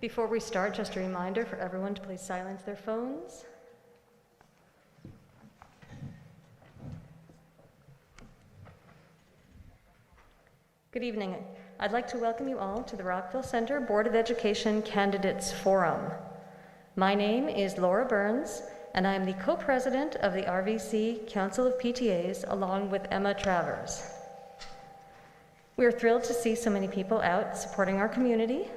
Before we start, just a reminder for everyone to please silence their phones. Good evening. I'd like to welcome you all to the Rockville Center Board of Education Candidates Forum. My name is Laura Burns, and I am the co-president of the RVC Council of PTAs, along with Emma Travers. We are thrilled to see so many people out supporting our community,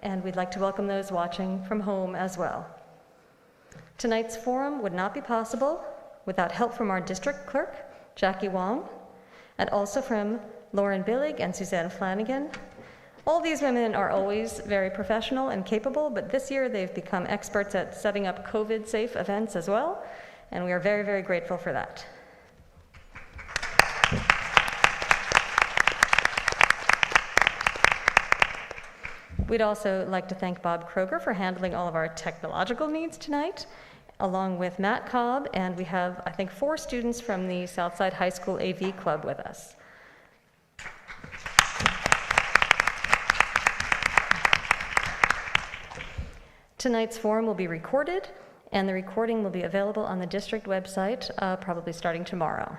and we'd like to welcome those watching from home as well. Tonight's forum would not be possible without help from our district clerk, Jackie Wong, and also from Lauren Billig and Suzanne Flanagan. All these women are always very professional and capable, but this year they've become experts at setting up COVID-safe events as well, and we are very, very grateful for that. We'd also like to thank Bob Kroger for handling all of our technological needs tonight, along with Matt Cobb, and we have, I think, 4 students from the Southside High School AV Club with us. Tonight's forum will be recorded, and the recording will be available on the district website, probably starting tomorrow.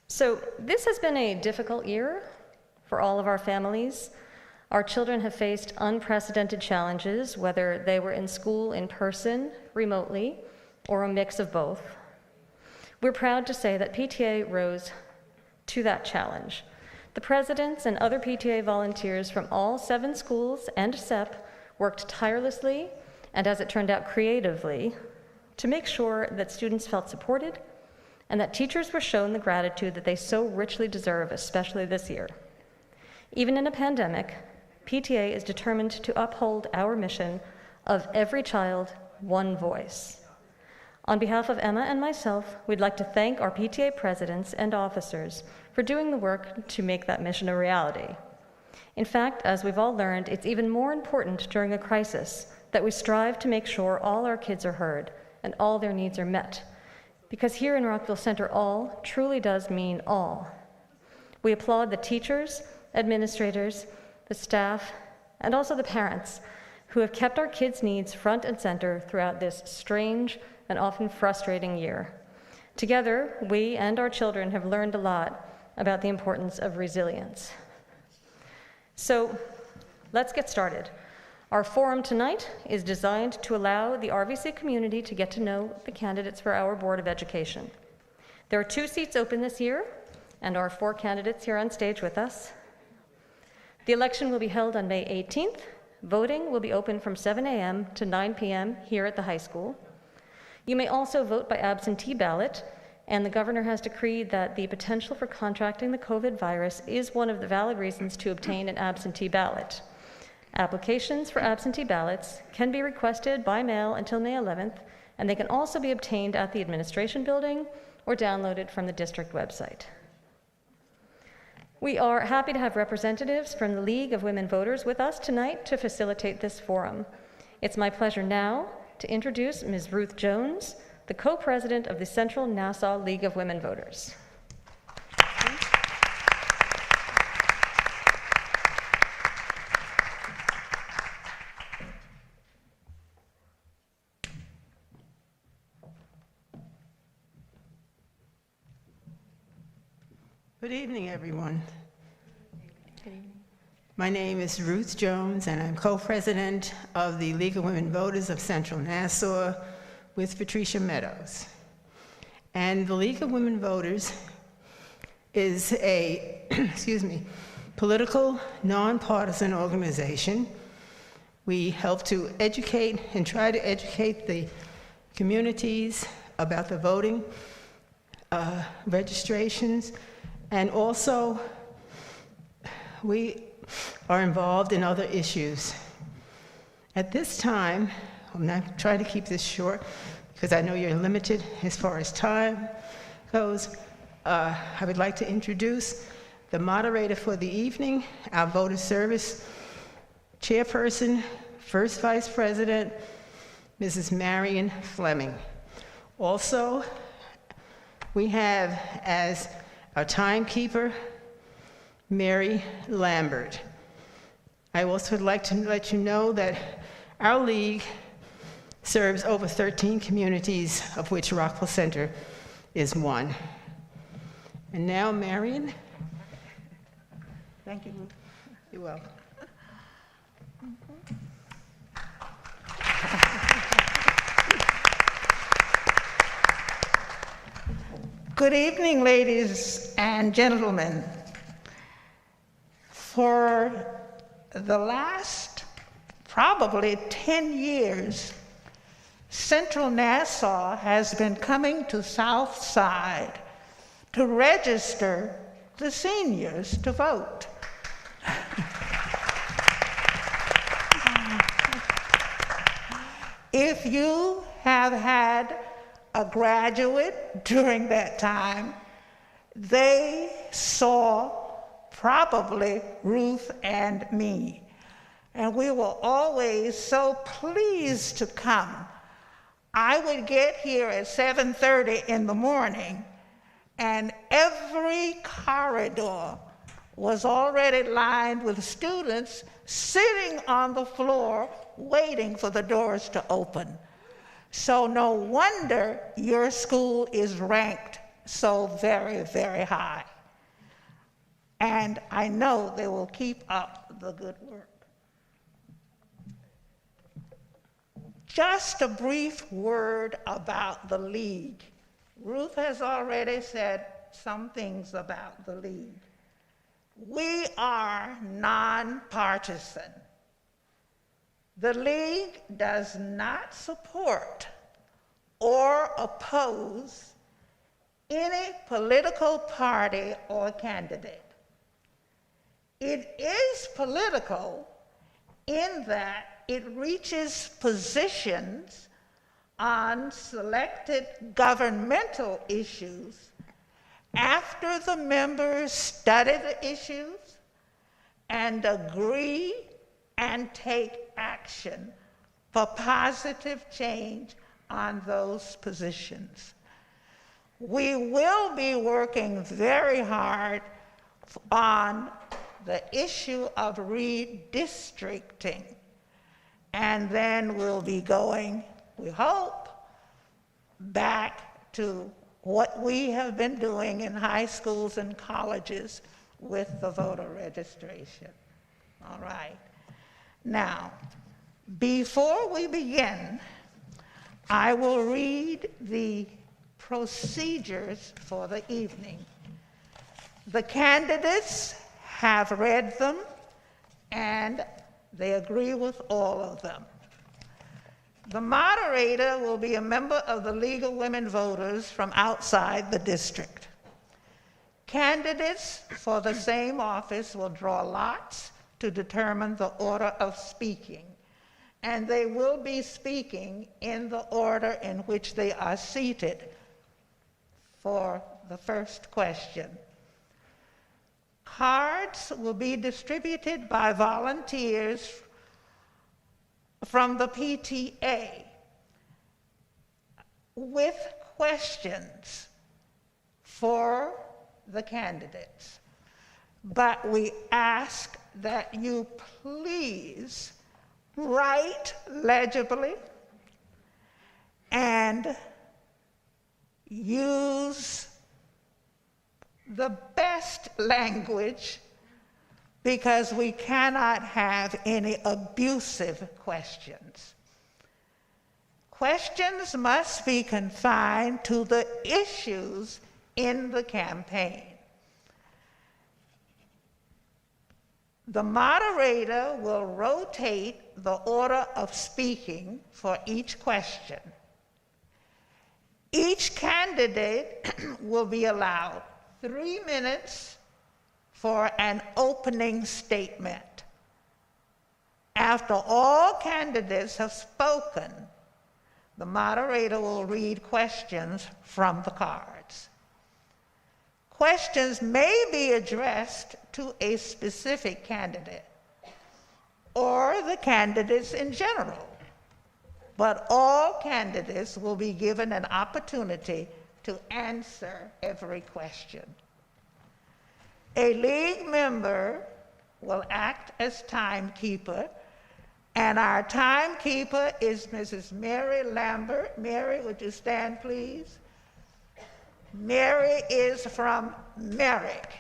So this has been a difficult year for all of our families. Our children have faced unprecedented challenges, whether they were in school in person, remotely, or a mix of both. We're proud to say that PTA rose to that challenge. The presidents and other PTA volunteers from all 7 schools and SEP worked tirelessly, and as it turned out, creatively, to make sure that students felt supported and that teachers were shown the gratitude that they so richly deserve, especially this year. Even in a pandemic, PTA is determined to uphold our mission of every child, one voice. On behalf of Emma and myself, we'd like to thank our PTA presidents and officers for doing the work to make that mission a reality. In fact, as we've all learned, it's even more important during a crisis that we strive to make sure all our kids are heard and all their needs are met. Because here in Rockville Center, all truly does mean all. We applaud the teachers, administrators, the staff, and also the parents who have kept our kids' needs front and center throughout this strange and often frustrating year. Together, we and our children have learned a lot about the importance of resilience. So let's get started. Our forum tonight is designed to allow the RVC community to get to know the candidates for our Board of Education. There are 2 seats open this year, and our 4 candidates here on stage with us. The election will be held on May 18th. Voting will be open from 7 a.m. to 9 p.m. here at the high school. You may also vote by absentee ballot, and the governor has decreed that the potential for contracting the COVID virus is one of the valid reasons to obtain an absentee ballot. Applications for absentee ballots can be requested by mail until May 11th, and they can also be obtained at the administration building or downloaded from the district website. We are happy to have representatives from the League of Women Voters with us tonight to facilitate this forum. It's my pleasure now to introduce Ms. Ruth Jones, the co-president of the Central Nassau League of Women Voters. Good evening, everyone. My name is Ruth Jones, and I'm co-president of the League of Women Voters of Central Nassau with Patricia Meadows. And the League of Women Voters is a, political, nonpartisan organization. We help to educate and try to educate the communities about the voting registrations, and also we are involved in other issues. At this time, I'm not trying to keep this short because I know you're limited as far as time goes. I would like to introduce the moderator for the evening, our voter service chairperson, first vice president, Mrs. Marion Fleming. Also, we have as our timekeeper, Mary Lambert. I also would like to let you know that our league serves over 13 communities, of which Rockville Center is one. And now, Marion. Thank you, Ruth. You're welcome. Good evening, ladies and gentlemen. For the last probably 10 years, Central Nassau has been coming to South Side to register the seniors to vote. If you have had a graduate during that time, they saw probably Ruth and me. And we were always so pleased to come. I would get here at 7:30 in the morning, and every corridor was already lined with students sitting on the floor waiting for the doors to open. So no wonder your school is ranked so very, very high. And I know they will keep up the good work. Just a brief word about the League. Ruth has already said some things about the League. We are nonpartisan. The League does not support or oppose any political party or candidate. It is political in that it reaches positions on selected governmental issues after the members study the issues and agree and take action for positive change on those positions. We will be working very hard on the issue of redistricting, and then we'll be going, we hope, back to what we have been doing in high schools and colleges with the voter registration. All right. Now, before we begin, I will read the procedures for the evening. The candidates have read them, and they agree with all of them. The moderator will be a member of the League of Women Voters from outside the district. Candidates for the same office will draw lots to determine the order of speaking, and they will be speaking in the order in which they are seated for the first question. Cards will be distributed by volunteers from the PTA with questions for the candidates. But we ask that you please write legibly and use the best language, because we cannot have any abusive questions. Questions must be confined to the issues in the campaign. The moderator will rotate the order of speaking for each question. Each candidate will be allowed 3 minutes for an opening statement. After all candidates have spoken, the moderator will read questions from the cards. Questions may be addressed to a specific candidate or the candidates in general, but all candidates will be given an opportunity to answer every question. A league member will act as timekeeper, and our timekeeper is Mrs. Mary Lambert. Mary, would you stand, please? Mary is from Merrick.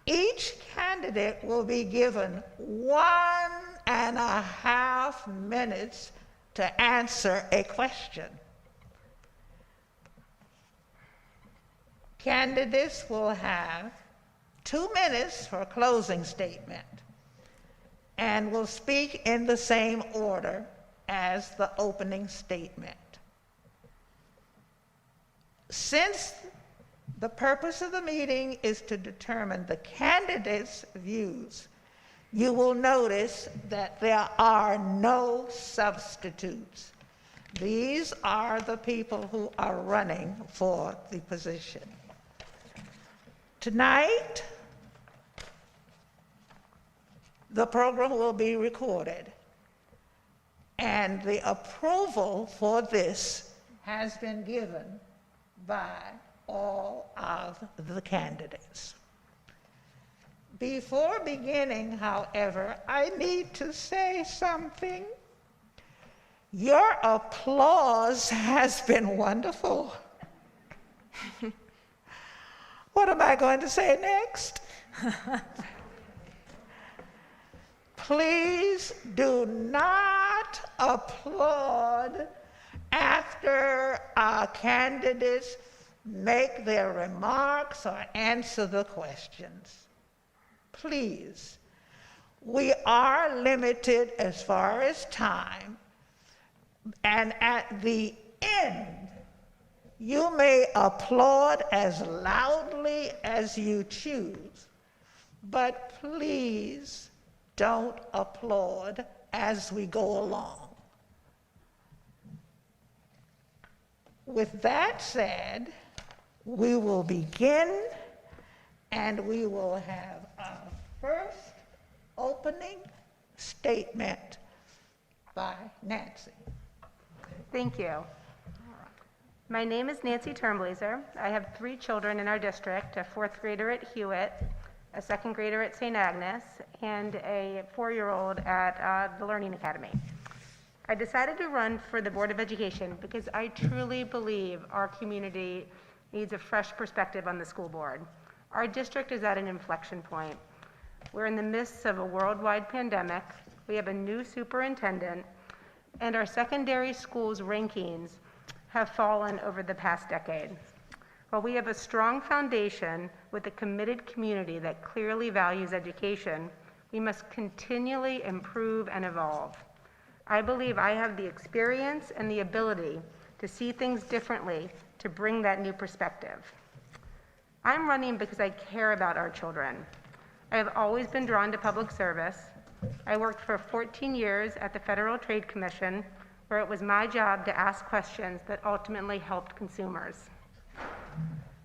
Each candidate will be given 1.5 minutes to answer a question. Candidates will have 2 minutes for a closing statement and will speak in the same order as the opening statement. Since the purpose of the meeting is to determine the candidates' views, you will notice that there are no substitutes. These are the people who are running for the position. Tonight, the program will be recorded, and the approval for this has been given by all of the candidates. Before beginning, however, I need to say something. Your applause has been wonderful. What am I going to say next? Please do not applaud after our candidates make their remarks or answer the questions. Please. We are limited as far as time, and at the end, you may applaud as loudly as you choose, but please don't applaud as we go along. With that said, we will begin, and we will have our first opening statement by Nancy. Thank you. My name is Nancy Turnblazer. I have 3 children in our district, a 4th grader at Hewitt, a 2nd grader at St. Agnes, and a 4-year-old at the Learning Academy. I decided to run for the Board of Education because I truly believe our community needs a fresh perspective on the school board. Our district is at an inflection point. We're in the midst of a worldwide pandemic. We have a new superintendent, and our secondary schools' rankings have fallen over the past decade. While we have a strong foundation with a committed community that clearly values education, we must continually improve and evolve. I believe I have the experience and the ability to see things differently to bring that new perspective. I'm running because I care about our children. I have always been drawn to public service. I worked for 14 years at the Federal Trade Commission, where it was my job to ask questions that ultimately helped consumers.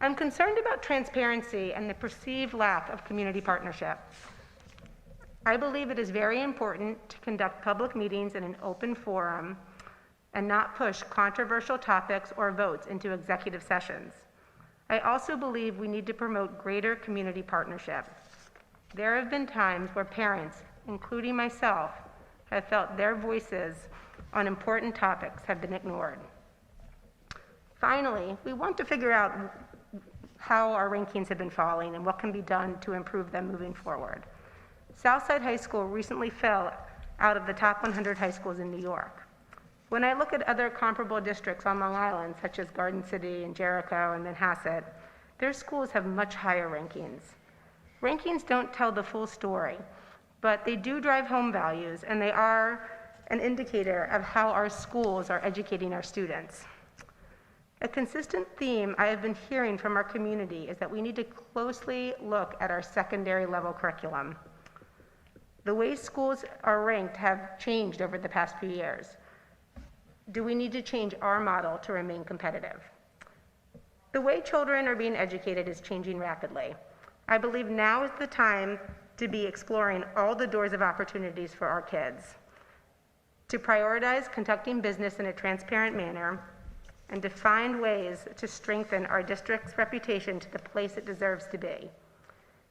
I'm concerned about transparency and the perceived lack of community partnership. I believe it is very important to conduct public meetings in an open forum and not push controversial topics or votes into executive sessions. I also believe we need to promote greater community partnership. There have been times where parents, including myself, have felt their voices on important topics have been ignored. Finally, we want to figure out how our rankings have been falling and what can be done to improve them moving forward. Southside High School recently fell out of the top 100 high schools in New York. When I look at other comparable districts on Long Island, such as Garden City and Jericho and Manhasset, their schools have much higher rankings. Rankings don't tell the full story, but they do drive home values, and they are an indicator of how our schools are educating our students. A consistent theme I have been hearing from our community is that we need to closely look at our secondary level curriculum. The way schools are ranked have changed over the past few years. Do we need to change our model to remain competitive? The way children are being educated is changing rapidly. I believe now is the time to be exploring all the doors of opportunities for our kids, to prioritize conducting business in a transparent manner, and to find ways to strengthen our district's reputation to the place it deserves to be.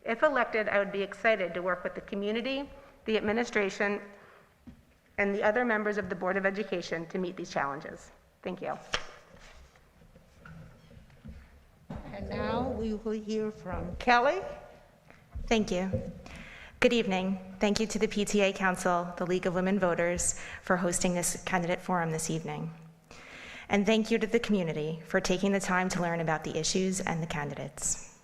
If elected, I would be excited to work with the community, the administration, and the other members of the Board of Education to meet these challenges. Thank you. And now we will hear from Kelly. Thank you. Good evening. Thank you to the PTA Council, the League of Women Voters, for hosting this candidate forum this evening. And thank you to the community for taking the time to learn about the issues and the candidates.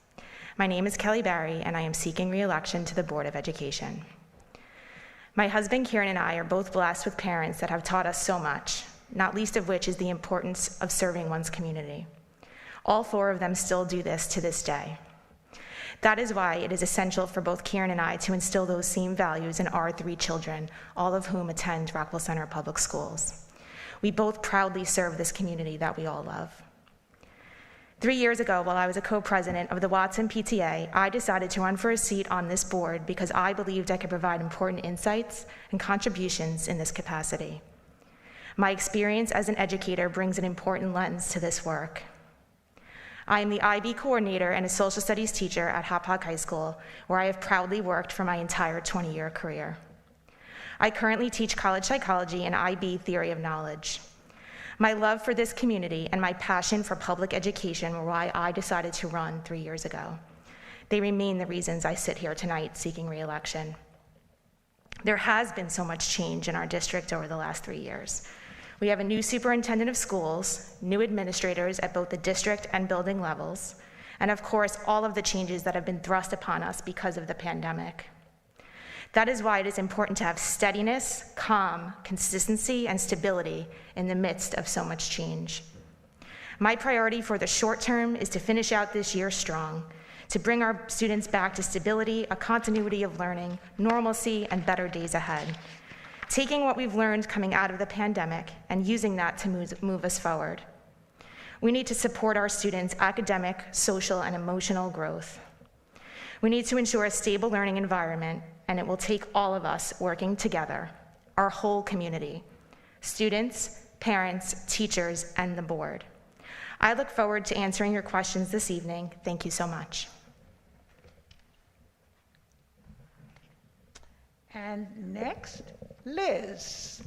My name is Kelly Barry, and I am seeking re-election to the Board of Education. My husband Kieran and I are both blessed with parents that have taught us so much, not least of which is the importance of serving one's community. All four of them still do this to this day. That is why it is essential for both Kieran and I to instill those same values in our three children, all of whom attend Rockville Center Public Schools. We both proudly serve this community that we all love. 3 years ago, while I was a co-president of the Watson PTA, I decided to run for a seat on this board because I believed I could provide important insights and contributions in this capacity. My experience as an educator brings an important lens to this work. I am the IB coordinator and a social studies teacher at Hauppauge High School, where I have proudly worked for my entire 20-year career. I currently teach college psychology and IB theory of knowledge. My love for this community and my passion for public education were why I decided to run 3 years ago. They remain the reasons I sit here tonight seeking re-election. There has been so much change in our district over the last 3 years. We have a new superintendent of schools, new administrators at both the district and building levels, and of course, all of the changes that have been thrust upon us because of the pandemic. That is why it is important to have steadiness, calm, consistency, and stability in the midst of so much change. My priority for the short term is to finish out this year strong, to bring our students back to stability, a continuity of learning, normalcy, and better days ahead. Taking what we've learned coming out of the pandemic and using that to move us forward. We need to support our students' academic, social, and emotional growth. We need to ensure a stable learning environment, and it will take all of us working together, our whole community, students, parents, teachers, and the board. I look forward to answering your questions this evening. Thank you so much. And next, Liz.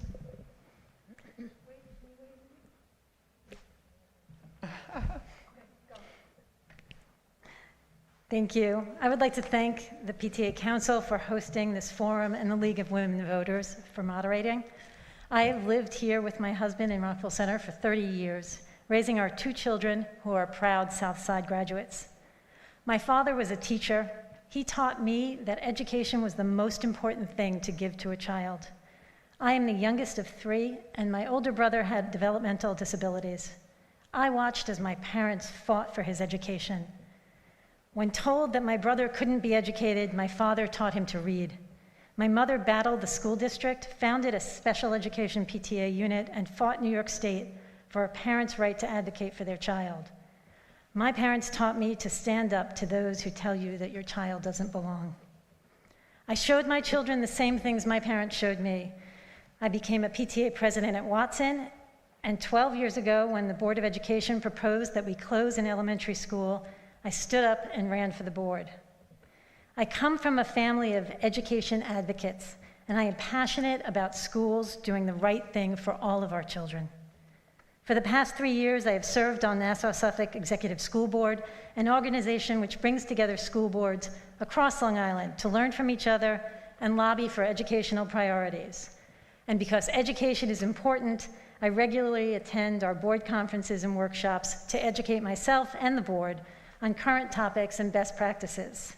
Thank you. I would like to thank the PTA Council for hosting this forum and the League of Women Voters for moderating. I have lived here with my husband in Rockville Center for 30 years, raising our 2 children who are proud Southside graduates. My father was a teacher. He taught me that education was the most important thing to give to a child. I am the youngest of 3, and my older brother had developmental disabilities. I watched as my parents fought for his education. When told that my brother couldn't be educated, my father taught him to read. My mother battled the school district, founded a special education PTA unit, and fought New York State for a parent's right to advocate for their child. My parents taught me to stand up to those who tell you that your child doesn't belong. I showed my children the same things my parents showed me. I became a PTA president at Watson, and 12 years ago, when the Board of Education proposed that we close an elementary school, I stood up and ran for the board. I come from a family of education advocates, and I am passionate about schools doing the right thing for all of our children. For the past 3 years, I have served on Nassau-Suffolk Executive School Board, an organization which brings together school boards across Long Island to learn from each other and lobby for educational priorities. And because education is important, I regularly attend our board conferences and workshops to educate myself and the board on current topics and best practices.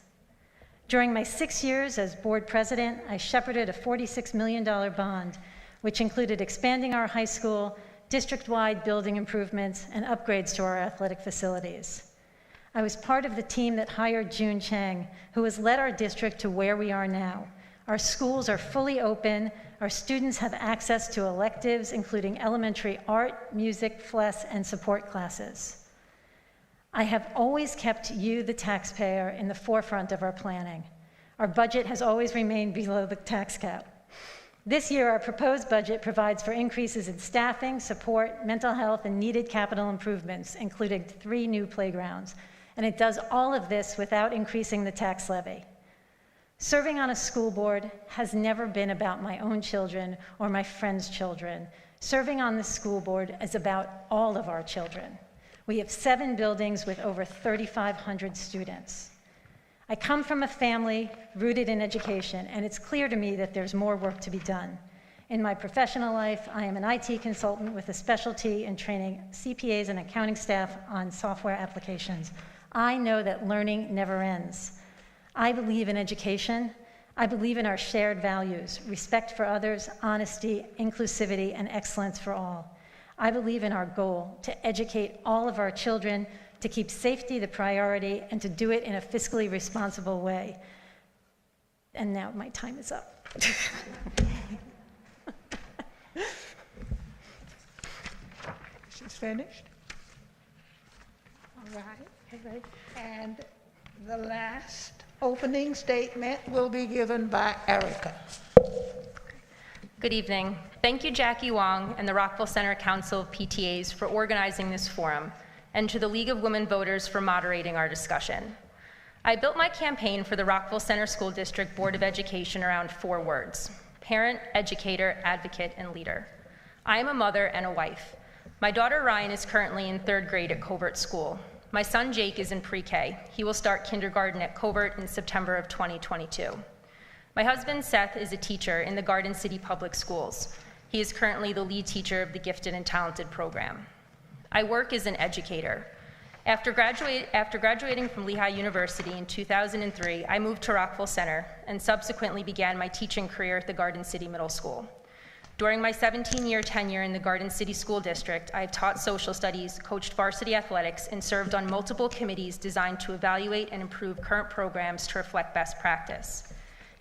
During my 6 years as board president, I shepherded a $46 million bond, which included expanding our high school, district-wide building improvements, and upgrades to our athletic facilities. I was part of the team that hired June Chang, who has led our district to where we are now. Our schools are fully open, our students have access to electives, including elementary art, music, FLES, and support classes. I have always kept you, the taxpayer, in the forefront of our planning. Our budget has always remained below the tax cap. This year, our proposed budget provides for increases in staffing, support, mental health, and needed capital improvements, including 3 new playgrounds. And it does all of this without increasing the tax levy. Serving on a school board has never been about my own children or my friends' children. Serving on the school board is about all of our children. We have 7 buildings with over 3,500 students. I come from a family rooted in education, and it's clear to me that there's more work to be done. In my professional life, I am an IT consultant with a specialty in training CPAs and accounting staff on software applications. I know that learning never ends. I believe in education. I believe in our shared values: respect for others, honesty, inclusivity, and excellence for all. I believe in our goal to educate all of our children, to keep safety the priority, and to do it in a fiscally responsible way. And now my time is up. She's finished? All right. And the last opening statement will be given by Erica. Good evening. Thank you, Jackie Wong and the Rockville Center Council of PTAs for organizing this forum, and to the League of Women Voters for moderating our discussion. I built my campaign for the Rockville Center School District Board of Education around 4 words: parent, educator, advocate, and leader. I am a mother and a wife. My daughter Ryan is currently in 3rd grade at Covert School. My son Jake is in pre-K. He will start kindergarten at Covert in September of 2022. My husband Seth is a teacher in the Garden City Public Schools. He is currently the lead teacher of the Gifted and Talented program. I work as an educator. After graduating from Lehigh University in 2003, I moved to Rockville Center and subsequently began my teaching career at the Garden City Middle School. During my 17-year tenure in the Garden City School District, I have taught social studies, coached varsity athletics, and served on multiple committees designed to evaluate and improve current programs to reflect best practice.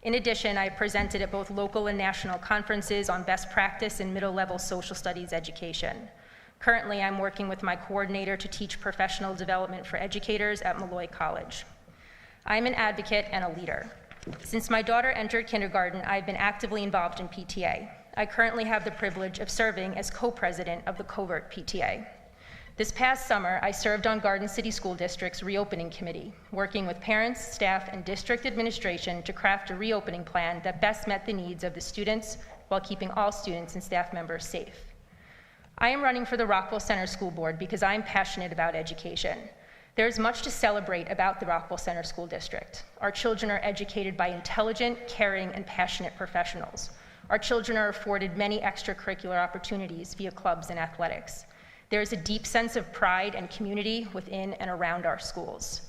In addition, I have presented at both local and national conferences on best practice in middle-level social studies education. Currently, I'm working with my coordinator to teach professional development for educators at Malloy College. I'm an advocate and a leader. Since my daughter entered kindergarten, I've been actively involved in PTA. I currently have the privilege of serving as co-president of the Covert PTA. This past summer, I served on Garden City School District's reopening committee, working with parents, staff, and district administration to craft a reopening plan that best met the needs of the students while keeping all students and staff members safe. I am running for the Rockville Center School Board because I am passionate about education. There is much to celebrate about the Rockville Center School District. Our children are educated by intelligent, caring, and passionate professionals. Our children are afforded many extracurricular opportunities via clubs and athletics. There is a deep sense of pride and community within and around our schools.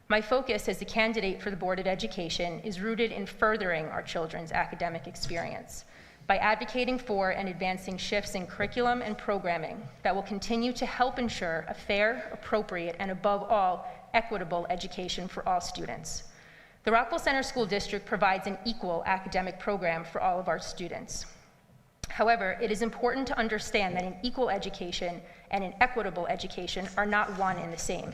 My focus as a candidate for the Board of Education is rooted in furthering our children's academic experience by advocating for and advancing shifts in curriculum and programming that will continue to help ensure a fair, appropriate, and above all, equitable education for all students. The Rockville Center School District provides an equal academic program for all of our students. However, it is important to understand that an equal education and an equitable education are not one and the same.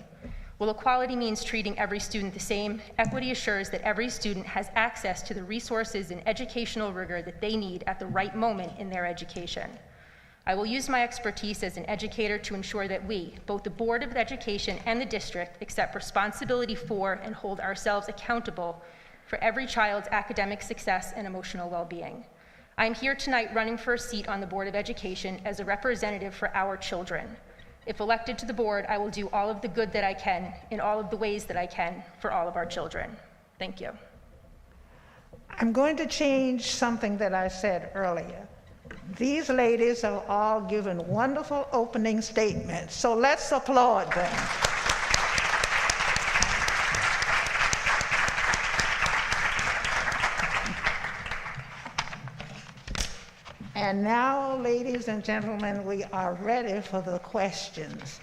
While equality means treating every student the same, equity assures that every student has access to the resources and educational rigor that they need at the right moment in their education. I will use my expertise as an educator to ensure that we, both the Board of Education and the district, accept responsibility for and hold ourselves accountable for every child's academic success and emotional well-being. I am here tonight running for a seat on the Board of Education as a representative for our children. If elected to the board, I will do all of the good that I can in all of the ways that I can for all of our children. Thank you. I'm going to change something that I said earlier. These ladies have all given wonderful opening statements, so let's applaud them. And now, ladies and gentlemen, we are ready for the questions.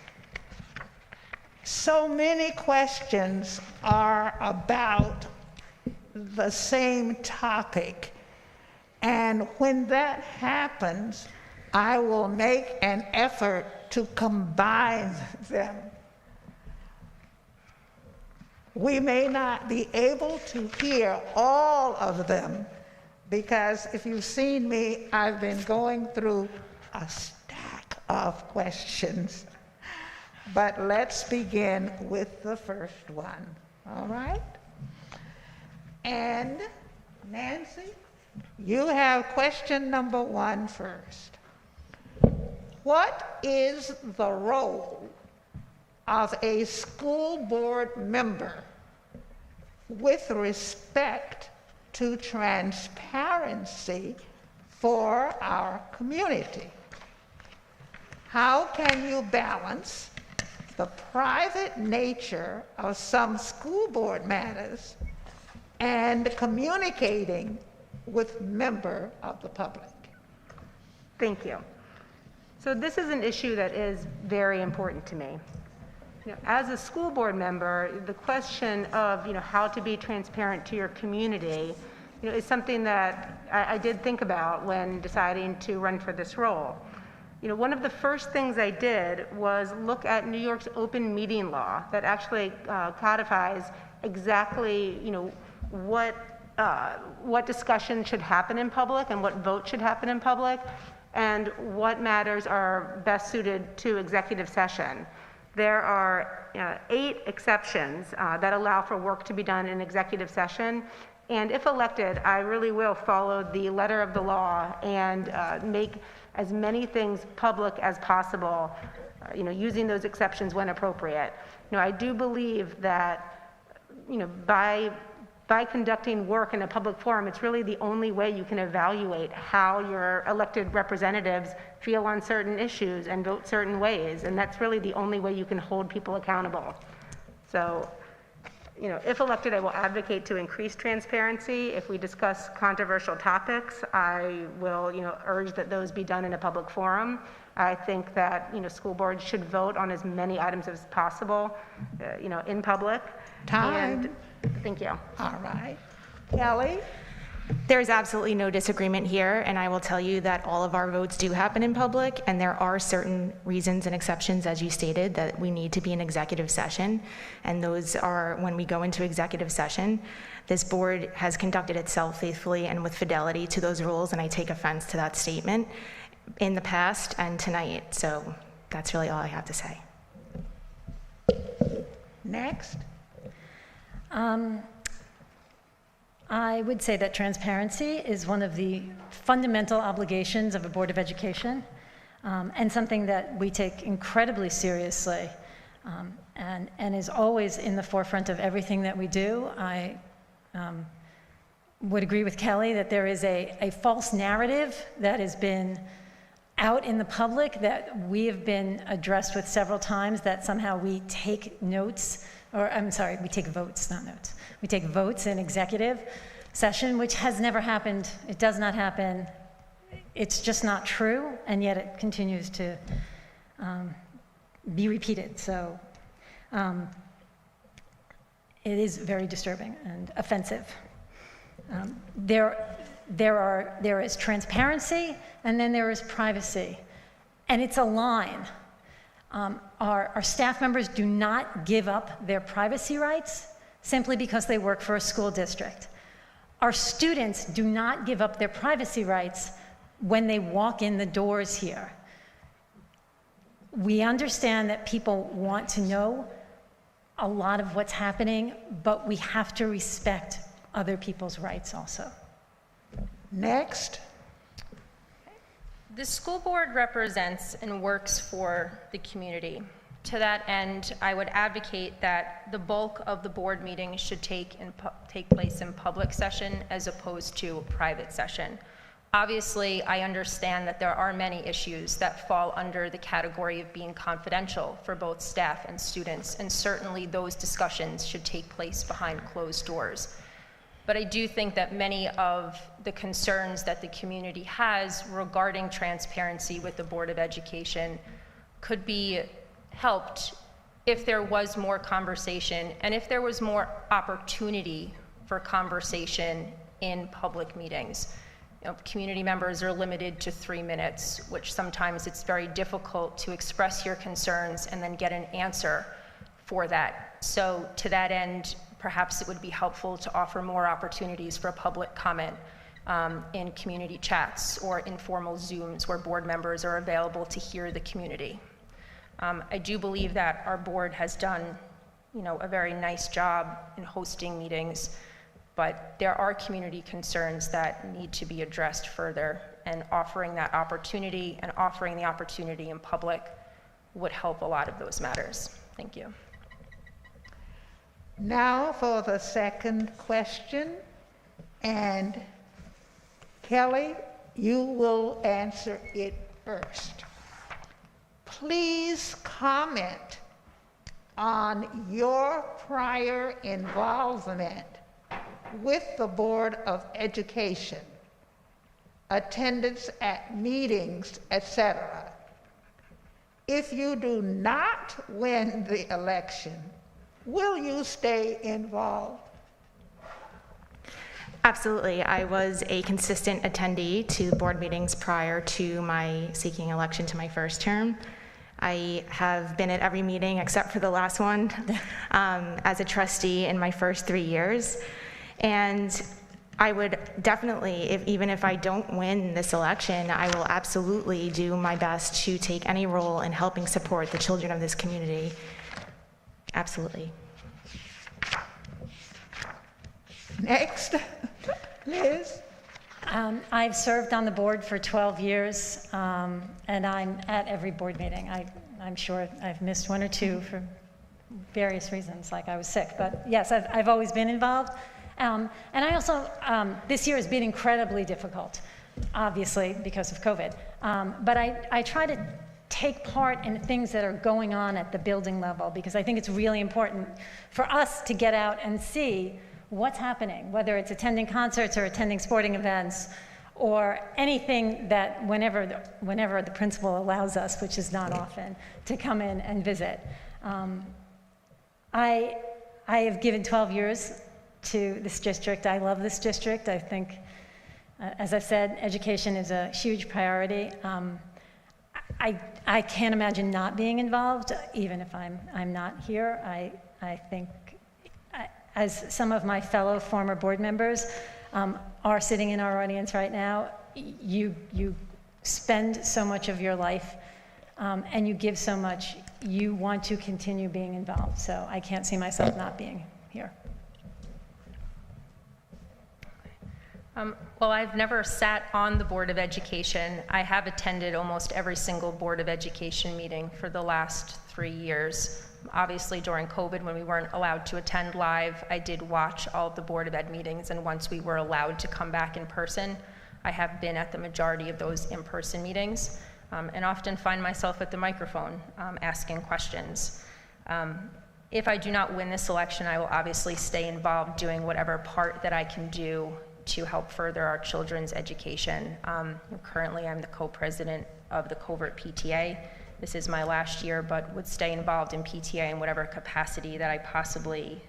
So many questions are about the same topic. And when that happens, I will make an effort to combine them. We may not be able to hear all of them, because if you've seen me, I've been going through a stack of questions. But let's begin with the first one, all right? And Nancy, you have question number 1 first. What is the role of a school board member with respect to transparency for our community? How can you balance the private nature of some school board matters and communicating with members of the public? Thank you. So this is an issue that is very important to me. As a school board member, the question of how to be transparent to your community is something that I did think about when deciding to run for this role. One of the first things I did was look at New York's open meeting law that actually codifies exactly what discussion should happen in public and what vote should happen in public and what matters are best suited to executive session. There are 8 exceptions that allow for work to be done in executive session. And if elected, I really will follow the letter of the law and make as many things public as possible, using those exceptions when appropriate. I do believe that, by conducting work in a public forum, it's really the only way you can evaluate how your elected representatives feel on certain issues and vote certain ways. And that's really the only way you can hold people accountable. So, if elected, I will advocate to increase transparency. If we discuss controversial topics, I will, urge that those be done in a public forum. I think that, school boards should vote on as many items as possible, in public. Time. And, thank you. All right. Kelly? There's absolutely no disagreement here, and I will tell you that all of our votes do happen in public, and there are certain reasons and exceptions, as you stated, that we need to be in executive session, and those are when we go into executive session. This board has conducted itself faithfully and with fidelity to those rules, and I take offense to that statement in the past and tonight, so that's really all I have to say. Next. I would say that transparency is one of the fundamental obligations of a Board of Education, and something that we take incredibly seriously, and is always in the forefront of everything that we do. I would agree with Kelly that there is a false narrative that has been out in the public that we have been addressed with several times, that somehow we take notes, or I'm sorry, we take votes, not notes. We take votes in executive session, which has never happened. It does not happen. It's just not true, and yet it continues to be repeated. So it is very disturbing and offensive. There is transparency, and then there is privacy, and it's a line. Our staff members do not give up their privacy rights simply because they work for a school district. Our students do not give up their privacy rights when they walk in the doors here. We understand that people want to know a lot of what's happening, but we have to respect other people's rights also. Next. The school board represents and works for the community. To that end, I would advocate that the bulk of the board meetings should take place in public session as opposed to private session. Obviously, I understand that there are many issues that fall under the category of being confidential for both staff and students, and certainly those discussions should take place behind closed doors. But I do think that many of the concerns that the community has regarding transparency with the Board of Education could be helped if there was more conversation and if there was more opportunity for conversation in public meetings. Community members are limited to 3 minutes, which sometimes it's very difficult to express your concerns and then get an answer for that. So to that end, perhaps it would be helpful to offer more opportunities for public comment. in community chats or informal Zooms where board members are available to hear the community. I do believe that our board has done, a very nice job in hosting meetings, but there are community concerns that need to be addressed further, and offering that opportunity and offering the opportunity in public would help a lot of those matters. Thank you. Now for the second question, and Kelly, you will answer it first. Please comment on your prior involvement with the Board of Education, attendance at meetings, etc. If you do not win the election, will you stay involved? Absolutely. I was a consistent attendee to board meetings prior to my seeking election to my first term. I have been at every meeting except for the last one as a trustee in my first 3 years. And I would definitely, even if I don't win this election, I will absolutely do my best to take any role in helping support the children of this community. Absolutely. Next, Liz. I've served on the board for 12 years, and I'm at every board meeting. I'm sure I've missed one or two for various reasons, like I was sick. But yes, I've always been involved. And I also, this year has been incredibly difficult, obviously, because of COVID. But I try to take part in things that are going on at the building level, because I think it's really important for us to get out and see what's happening, whether it's attending concerts or attending sporting events, or anything that whenever the principal allows us, which is not often, to come in and visit. I have given 12 years to this district. I love this district. I think, as I said, education is a huge priority. I can't imagine not being involved, even if I'm not here. I think, as some of my fellow former board members are sitting in our audience right now, you spend so much of your life and you give so much. You want to continue being involved, so I can't see myself not being here. Well, I've never sat on the Board of Education. I have attended almost every single Board of Education meeting for the last 3 years. Obviously, during COVID, when we weren't allowed to attend live, I did watch all of the Board of Ed meetings, and once we were allowed to come back in person, I have been at the majority of those in-person meetings, and often find myself at the microphone asking questions. If I do not win this election, I will obviously stay involved doing whatever part that I can do to help further our children's education. Currently, I'm the co-president of the Covert PTA. This is my last year, but would stay involved in PTA in whatever capacity that I possibly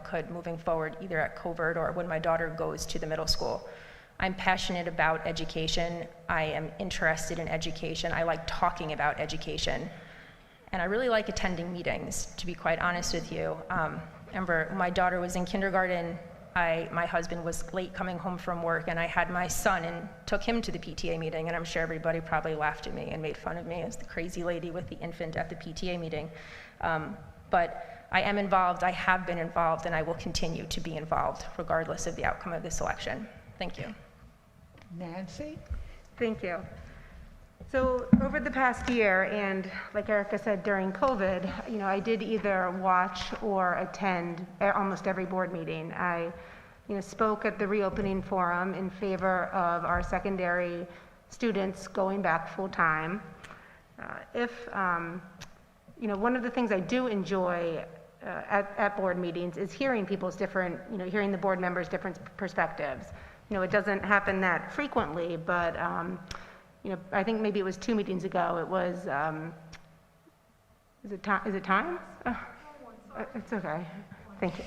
could moving forward, either at Covert or when my daughter goes to the middle school. I'm passionate about education. I am interested in education. I like talking about education. And I really like attending meetings, to be quite honest with you. Remember, my daughter was in kindergarten. My husband was late coming home from work, and I had my son and took him to the PTA meeting, and I'm sure everybody probably laughed at me and made fun of me as the crazy lady with the infant at the PTA meeting. But I am involved, I have been involved, and I will continue to be involved regardless of the outcome of this election. Thank you. Nancy? Thank you. So over the past year, and like Erica said, during COVID, I did either watch or attend almost every board meeting. I spoke at the reopening forum in favor of our secondary students going back full time. One of the things I do enjoy at board meetings is hearing people's different, hearing the board members' different perspectives. It doesn't happen that frequently, but I think maybe it was 2 meetings ago. It was, is it time? Oh, it's okay. Thank you.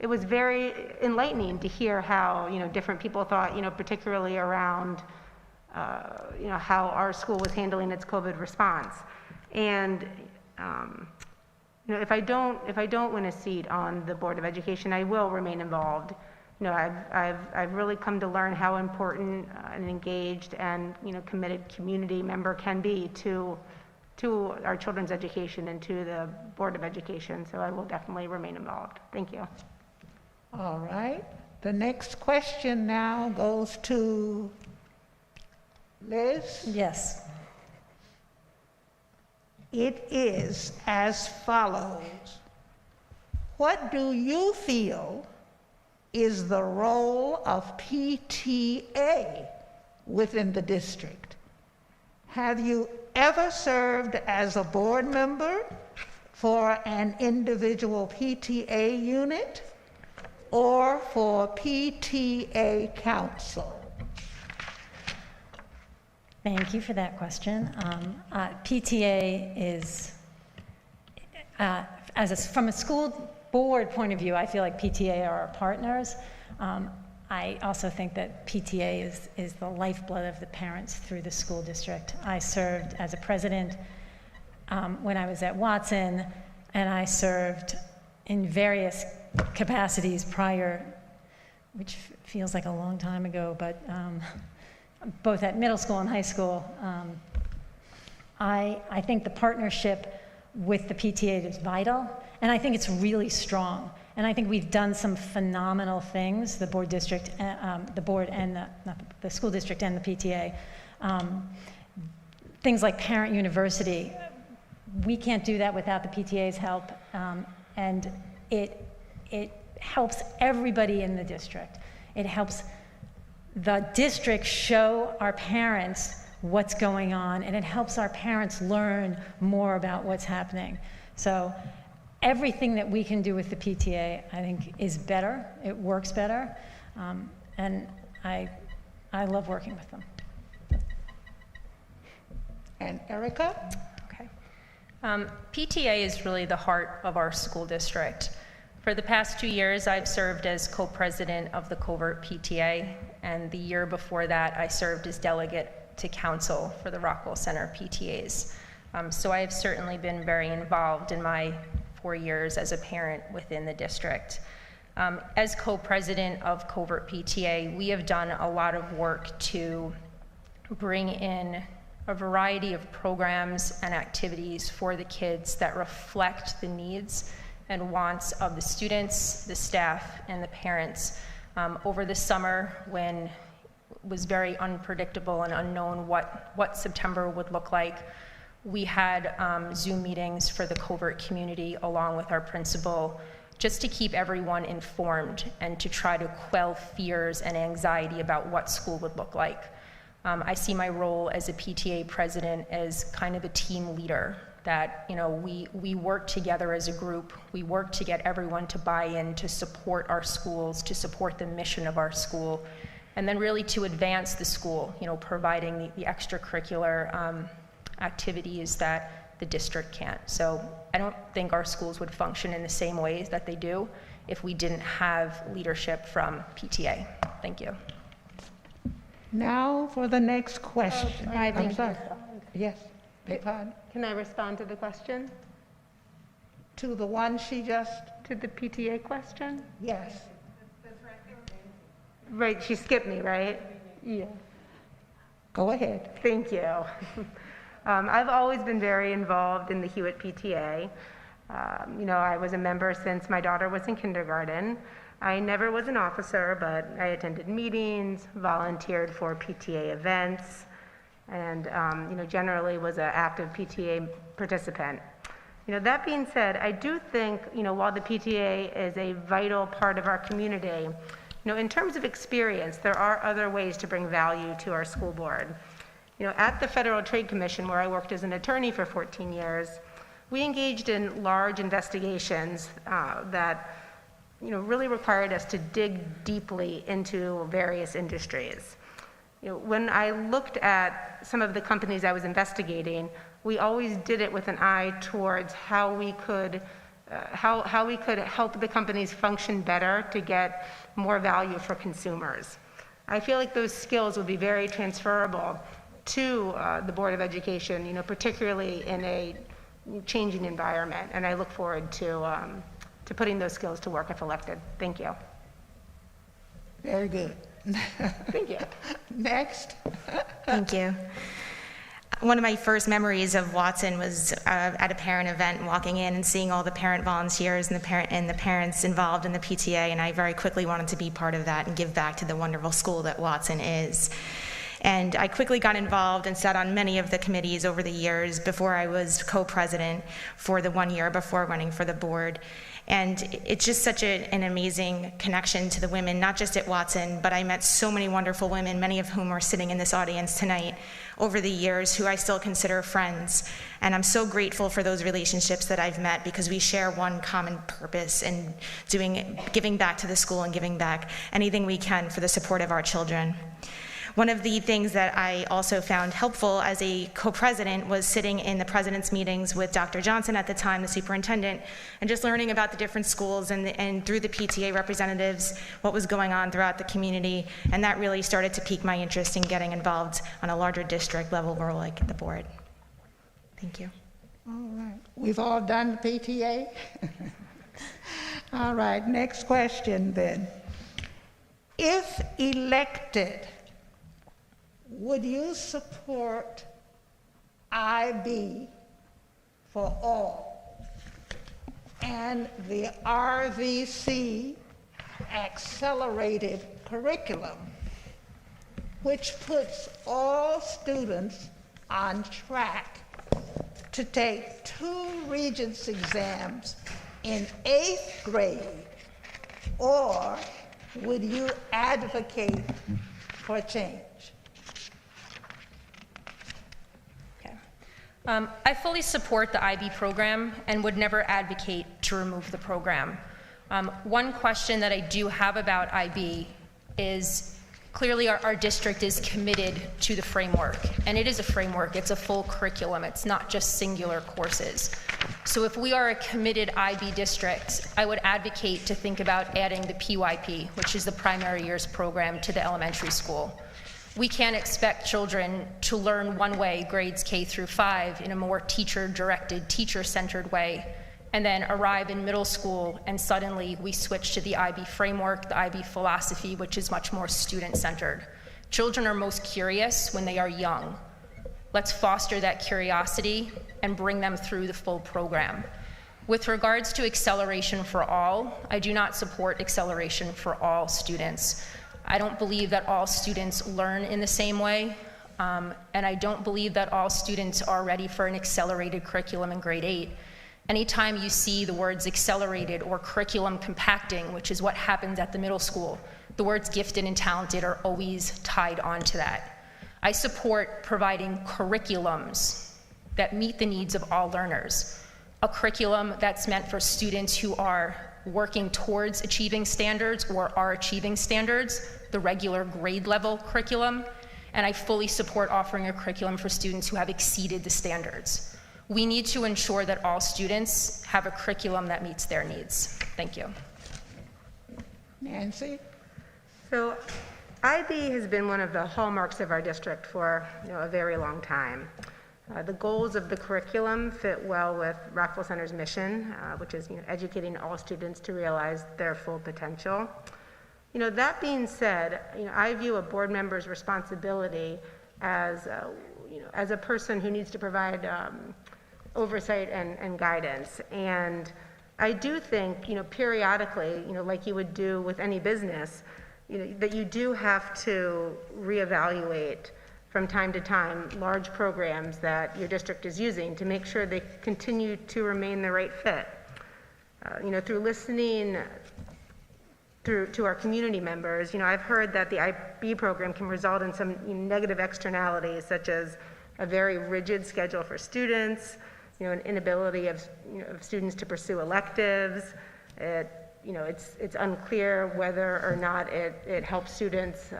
It was very enlightening to hear how, different people thought, particularly around, how our school was handling its COVID response. And, if I don't win a seat on the Board of Education, I will remain involved I've really come to learn how important an engaged and, committed community member can be to our children's education and to the Board of Education. So I will definitely remain involved. Thank you. All right. The next question now goes to Liz. Yes. It is as follows. What do you feel is the role of PTA within the district? Have you ever served as a board member for an individual PTA unit or for PTA council? Thank you for that question. PTA is, from a school board point of view, I feel like PTA are our partners. I also think that PTA is the lifeblood of the parents through the school district. I served as a president when I was at Watson, and I served in various capacities prior, which feels like a long time ago, but both at middle school and high school. I think the partnership with the PTA is vital, and I think it's really strong. And I think we've done some phenomenal things, the board district, the board and the school district and the PTA. Things like Parent University, we can't do that without the PTA's help, and it helps everybody in the district. It helps the district show our parents what's going on, and it helps our parents learn more about what's happening. So everything that we can do with the PTA, I think, is better. It works better, and I love working with them. And Erica? Okay. PTA is really the heart of our school district. For the past 2 years, I've served as co-president of the Covert PTA, and the year before that, I served as delegate to council for the Rockwell Center PTAs. So I have certainly been very involved in my 4 years as a parent within the district. As co-president of Covert PTA, we have done a lot of work to bring in a variety of programs and activities for the kids that reflect the needs and wants of the students, the staff, and the parents. Over the summer, when it was very unpredictable and unknown what September would look like, we had Zoom meetings for the Covert community along with our principal, just to keep everyone informed and to try to quell fears and anxiety about what school would look like. I see my role as a PTA president as kind of a team leader, that we work together as a group. We work to get everyone to buy in, to support our schools, to support the mission of our school, and then really to advance the school, providing the extracurricular activities that the district can't. So I don't think our schools would function in the same ways that they do if we didn't have leadership from PTA. Thank you. Now for the next question. I'm sorry. Yes, beg pardon. Can I respond to the question? To the one she just, To the PTA question? yes. Right, she skipped me, right? Yeah. Go ahead. Thank you. I've always been very involved in the Hewitt PTA. I was a member since my daughter was in kindergarten. I never was an officer, but I attended meetings, volunteered for PTA events, and generally was an active PTA participant. That being said, I do think, while the PTA is a vital part of our community, in terms of experience, there are other ways to bring value to our school board. At the Federal Trade Commission, where I worked as an attorney for 14 years, we engaged in large investigations that really required us to dig deeply into various industries. When I looked at some of the companies I was investigating, we always did it with an eye towards how we could help the companies function better to get more value for consumers. I feel like those skills would be very transferable to the Board of Education, particularly in a changing environment, and I look forward to putting those skills to work if elected. Thank you. Very good. Thank you. Next. Thank you. One of my first memories of Watson was at a parent event, walking in and seeing all the parent volunteers and the parents involved in the PTA, and I very quickly wanted to be part of that and give back to the wonderful school that Watson is. And I quickly got involved and sat on many of the committees over the years before I was co-president for the 1 year before running for the board. And it's just such an amazing connection to the women, not just at Watson, but I met so many wonderful women, many of whom are sitting in this audience tonight, over the years, who I still consider friends. And I'm so grateful for those relationships that I've met, because we share one common purpose in giving back to the school and giving back anything we can for the support of our children. One of the things that I also found helpful as a co-president was sitting in the president's meetings with Dr. Johnson at the time, the superintendent, and just learning about the different schools and through the PTA representatives, what was going on throughout the community. And that really started to pique my interest in getting involved on a larger district level role like the board. Thank you. All right. We've all done the PTA? All right, next question then. If elected, would you support IB for all and the RVC accelerated curriculum, which puts all students on track to take 2 Regents exams in 8th grade? Or would you advocate for change? I fully support the IB program and would never advocate to remove the program. One question that I do have about IB is, clearly our district is committed to the framework, and it is a framework, it's a full curriculum, it's not just singular courses. So if we are a committed IB district, I would advocate to think about adding the PYP, which is the primary years program, to the elementary school. We can't expect children to learn one way, grades K through 5, in a more teacher-directed, teacher-centered way, and then arrive in middle school and suddenly we switch to the IB framework, the IB philosophy, which is much more student-centered. Children are most curious when they are young. Let's foster that curiosity and bring them through the full program. With regards to acceleration for all, I do not support acceleration for all students. I don't believe that all students learn in the same way, and I don't believe that all students are ready for an accelerated curriculum in grade 8. Anytime you see the words accelerated or curriculum compacting, which is what happens at the middle school, the words gifted and talented are always tied onto that. I support providing curriculums that meet the needs of all learners. A curriculum that's meant for students who are working towards achieving standards or are achieving standards, the regular grade level curriculum, and I fully support offering a curriculum for students who have exceeded the standards. We need to ensure that all students have a curriculum that meets their needs. Thank you. Nancy? So IB has been one of the hallmarks of our district for a very long time. The goals of the curriculum fit well with Rockville Center's mission, which is educating all students to realize their full potential. That being said, I view a board member's responsibility as a person who needs to provide oversight and guidance. And I do think, periodically, like you would do with any business, that you do have to reevaluate from time to time large programs that your district is using to make sure they continue to remain the right fit. Through listening to our community members, I've heard that the IB program can result in some negative externalities, such as a very rigid schedule for students, an inability of students to pursue electives. It's unclear whether or not it helps students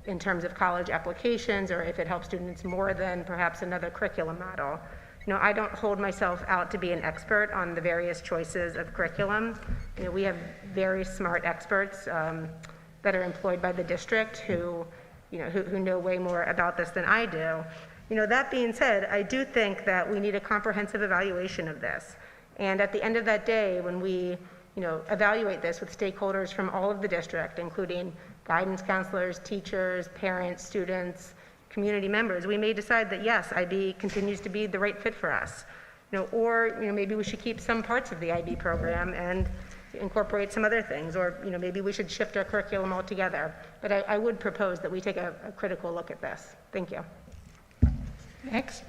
in terms of college applications, or if it helps students more than perhaps another curriculum model. I don't hold myself out to be an expert on the various choices of curriculum. We have very smart experts that are employed by the district who know way more about this than I do. That being said, I do think that we need a comprehensive evaluation of this. And at the end of that day, when we evaluate this with stakeholders from all of the district, including guidance counselors, teachers, parents, students, community members, we may decide that yes, IB continues to be the right fit for us. Or maybe we should keep some parts of the IB program and incorporate some other things, or maybe we should shift our curriculum altogether. But I would propose that we take a critical look at this. Thank you. Next.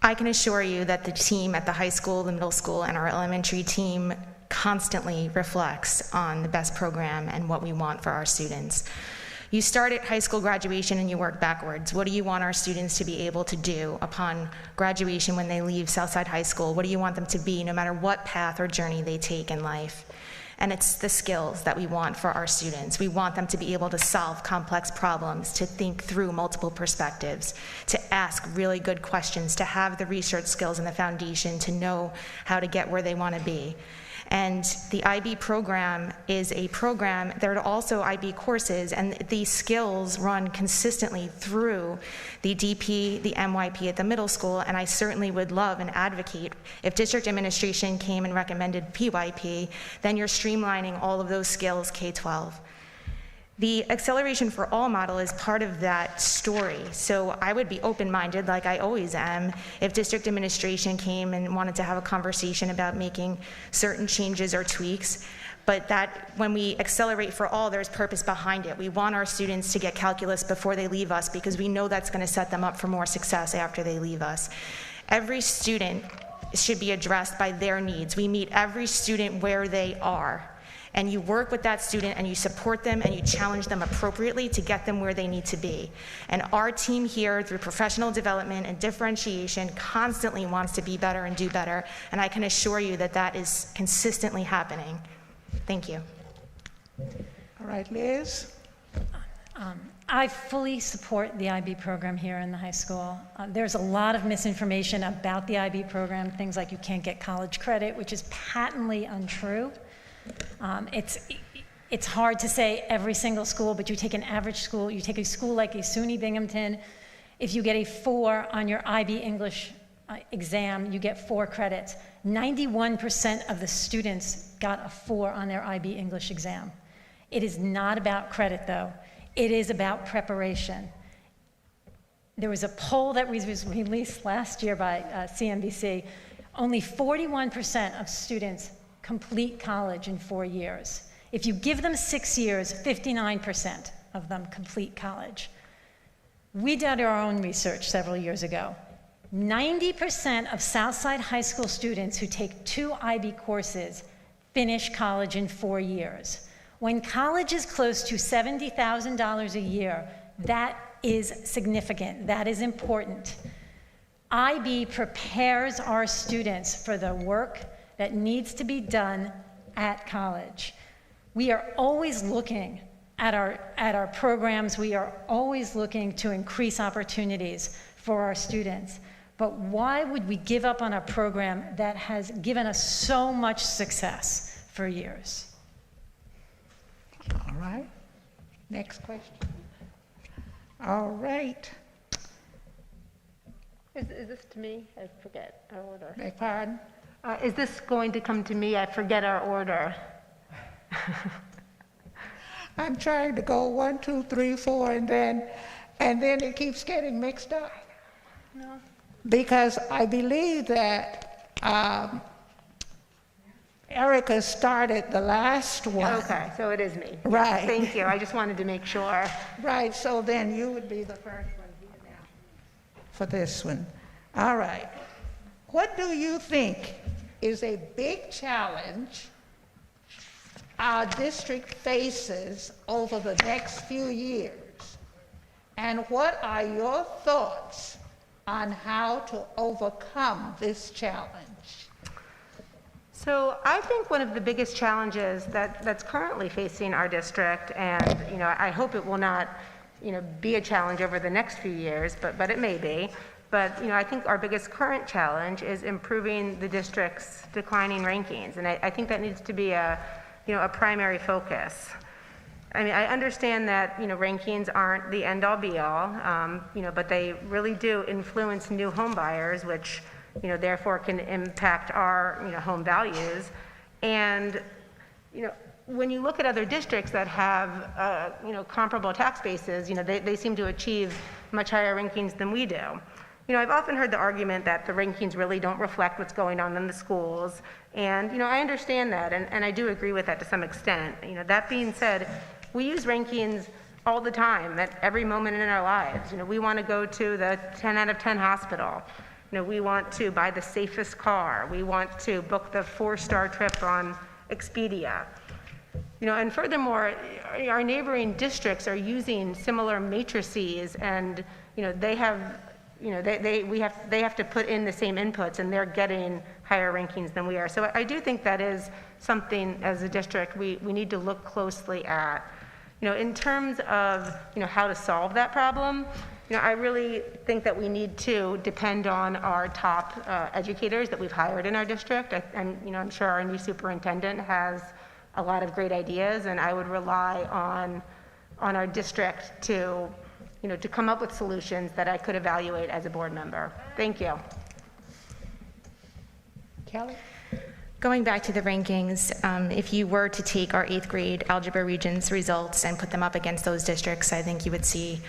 I can assure you that the team at the high school, the middle school, and our elementary team constantly reflects on the best program and what we want for our students. You start at high school graduation and you work backwards. What do you want our students to be able to do upon graduation when they leave Southside High School? What do you want them to be no matter what path or journey they take in life? And it's the skills that we want for our students. We want them to be able to solve complex problems, to think through multiple perspectives, to ask really good questions, to have the research skills and the foundation to know how to get where they want to be. And the IB program is a program, there are also IB courses, and these skills run consistently through the DP, the MYP at the middle school, and I certainly would love and advocate if district administration came and recommended PYP, then you're streamlining all of those skills K-12. The Acceleration for All model is part of that story. So I would be open-minded, like I always am, if district administration came and wanted to have a conversation about making certain changes or tweaks. But that when we accelerate for all, there's purpose behind it. We want our students to get calculus before they leave us because we know that's going to set them up for more success after they leave us. Every student should be addressed by their needs. We meet every student where they are. And you work with that student and you support them and you challenge them appropriately to get them where they need to be. And our team here, through professional development and differentiation, constantly wants to be better and do better. And I can assure you that that is consistently happening. Thank you. All right, Liz. I fully support the IB program here in the high school. There's a lot of misinformation about the IB program, things like you can't get college credit, which is patently untrue. It's hard to say every single school, but you take an average school, you take a school like a SUNY Binghamton, if you get a 4 on your IB English exam, you get 4 credits. 91% of the students got a 4 on their IB English exam. It is not about credit, though. It is about preparation. There was a poll that was released last year by CNBC. Only 41% of students complete college in 4 years. If you give them 6 years, 59% of them complete college. We did our own research several years ago. 90% of Southside High School students who take 2 IB courses finish college in 4 years. When college is close to $70,000 a year, that is significant, that is important. IB prepares our students for the work that needs to be done at college. We are always looking at our programs. We are always looking to increase opportunities for our students. But why would we give up on a program that has given us so much success for years? All right. Next question. All right. Is this to me? I forget our order. Beg pardon? Is this going to come to me? I forget our order. I'm trying to go 1, 2, 3, 4, and then it keeps getting mixed up. No. Because I believe that Erica started the last one. Okay, so it is me. Right. Thank you. I just wanted to make sure. Right, so then you would be the first one here now for this one. All right. What do you think is a big challenge our district faces over the next few years? And what are your thoughts on how to overcome this challenge? So I think one of the biggest challenges that's currently facing our district, and I hope it will not be a challenge over the next few years, but it may be. But I think our biggest current challenge is improving the district's declining rankings, and I think that needs to be a primary focus. I mean, I understand that rankings aren't the end-all be-all, but they really do influence new home buyers, which therefore can impact our home values. And when you look at other districts that have, comparable tax bases, they seem to achieve much higher rankings than we do. I've often heard the argument that the rankings really don't reflect what's going on in the schools, and, I understand that, and I do agree with that to some extent. That being said, we use rankings all the time, at every moment in our lives. We want to go to the 10 out of 10 hospital. We want to buy the safest car. We want to book the 4-star trip on Expedia. And furthermore, our neighboring districts are using similar matrices, and they have to put in the same inputs, and they're getting higher rankings than we are. So I do think that is something as a district we need to look closely at. In terms of how to solve that problem, I really think that we need to depend on our top educators that we've hired in our district. I'm sure our new superintendent has a lot of great ideas, and I would rely on our district to come up with solutions that I could evaluate as a board member. Thank you. Kelly? Going back to the rankings, if you were to take our 8th grade Algebra Regents results and put them up against those districts, I think you would see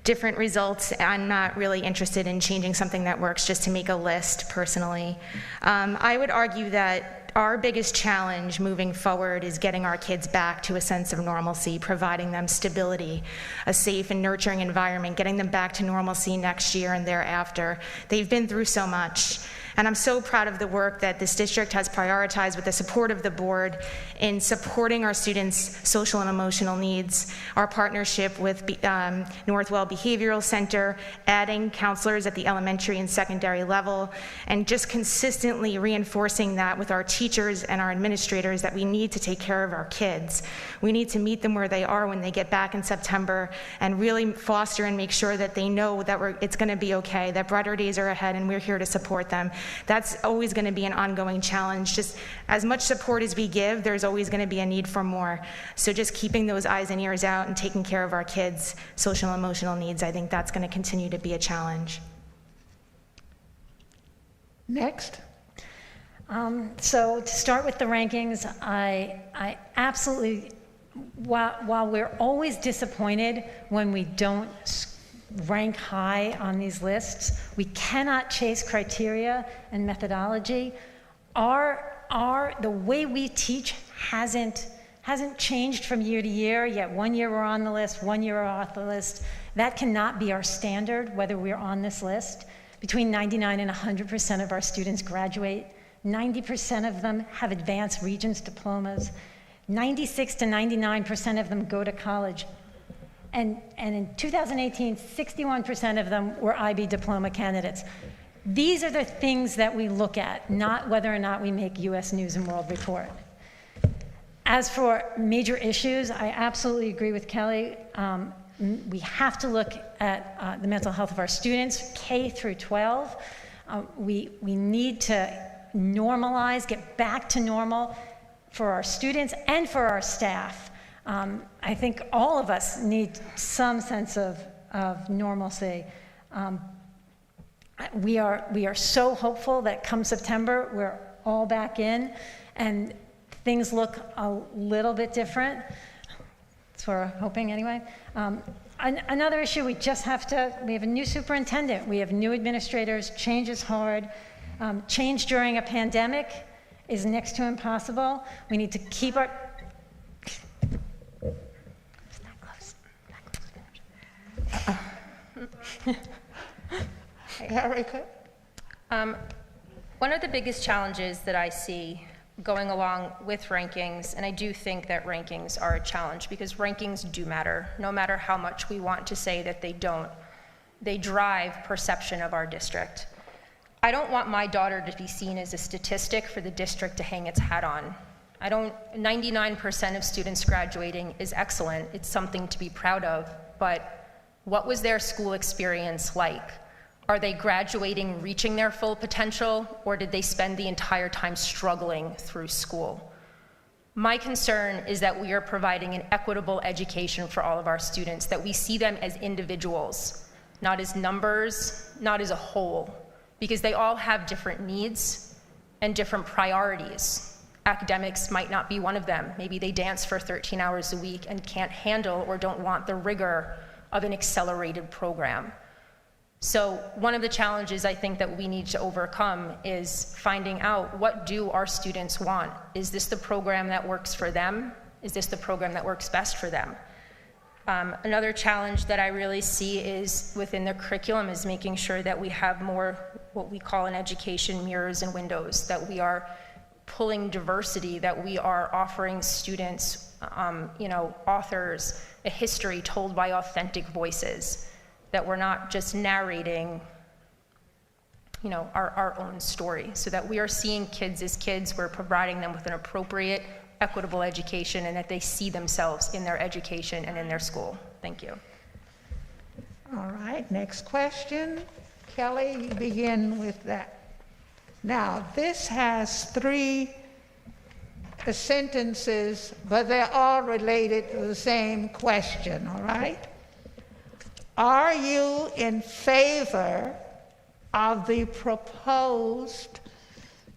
different results. I'm not really interested in changing something that works just to make a list personally. I would argue that our biggest challenge moving forward is getting our kids back to a sense of normalcy, providing them stability, a safe and nurturing environment, getting them back to normalcy next year and thereafter. They've been through so much. And I'm so proud of the work that this district has prioritized with the support of the board in supporting our students' social and emotional needs, our partnership with Northwell Behavioral Center, adding counselors at the elementary and secondary level, and just consistently reinforcing that with our teachers and our administrators that we need to take care of our kids. We need to meet them where they are when they get back in September and really foster and make sure that they know that it's going to be okay, that brighter days are ahead, and we're here to support them. That's always going to be an ongoing challenge. Just as much support as we give, there's always going to be a need for more. So just keeping those eyes and ears out and taking care of our kids' social and emotional needs, I think that's going to continue to be a challenge. Next. So to start with the rankings, I absolutely, while we're always disappointed when we don't rank high on these lists, we cannot chase criteria and methodology. The way we teach hasn't changed from year to year, yet 1 year we're on the list, 1 year we're off the list. That cannot be our standard, whether we're on this list. Between 99 and 100% of our students graduate. 90% of them have advanced Regents diplomas. 96 to 99% of them go to college. And in 2018, 61% of them were IB diploma candidates. These are the things that we look at, not whether or not we make US News and World Report. As for major issues, I absolutely agree with Kelly. We have to look at the mental health of our students, K through 12. We need to normalize, get back to normal for our students and for our staff. I think all of us need some sense of normalcy. We are so hopeful that come September, we're all back in and things look a little bit different. That's what we're hoping anyway. Another issue, we have a new superintendent, we have new administrators, change is hard. Change during a pandemic is next to impossible. We need to keep our... Erica? One of the biggest challenges that I see going along with rankings, and I do think that rankings are a challenge because rankings do matter, no matter how much we want to say that they don't. They drive perception of our district. I don't want my daughter to be seen as a statistic for the district to hang its hat on. 99% of students graduating is excellent. It's something to be proud of, but what was their school experience like? Are they graduating, reaching their full potential, or did they spend the entire time struggling through school? My concern is that we are providing an equitable education for all of our students, that we see them as individuals, not as numbers, not as a whole, because they all have different needs and different priorities. academics might not be one of them. Maybe they dance for 13 hours a week and can't handle or don't want the rigor of an accelerated program. So one of the challenges I think that we need to overcome is finding out, what do our students want? Is this the program that works for them? Is this the program that works best for them? Another challenge that I really see is within the curriculum is making sure that we have more what we call in education mirrors and windows, that we are pulling diversity, that we are offering students, authors, a history told by authentic voices, that we're not just narrating, our own story, so that we are seeing kids as kids, we're providing them with an appropriate, equitable education, and that they see themselves in their education and in their school. Thank you. All right, next question. Kelly, you begin with that. Now, this has 3 sentences, but they're all related to the same question, all right? Are you in favor of the proposed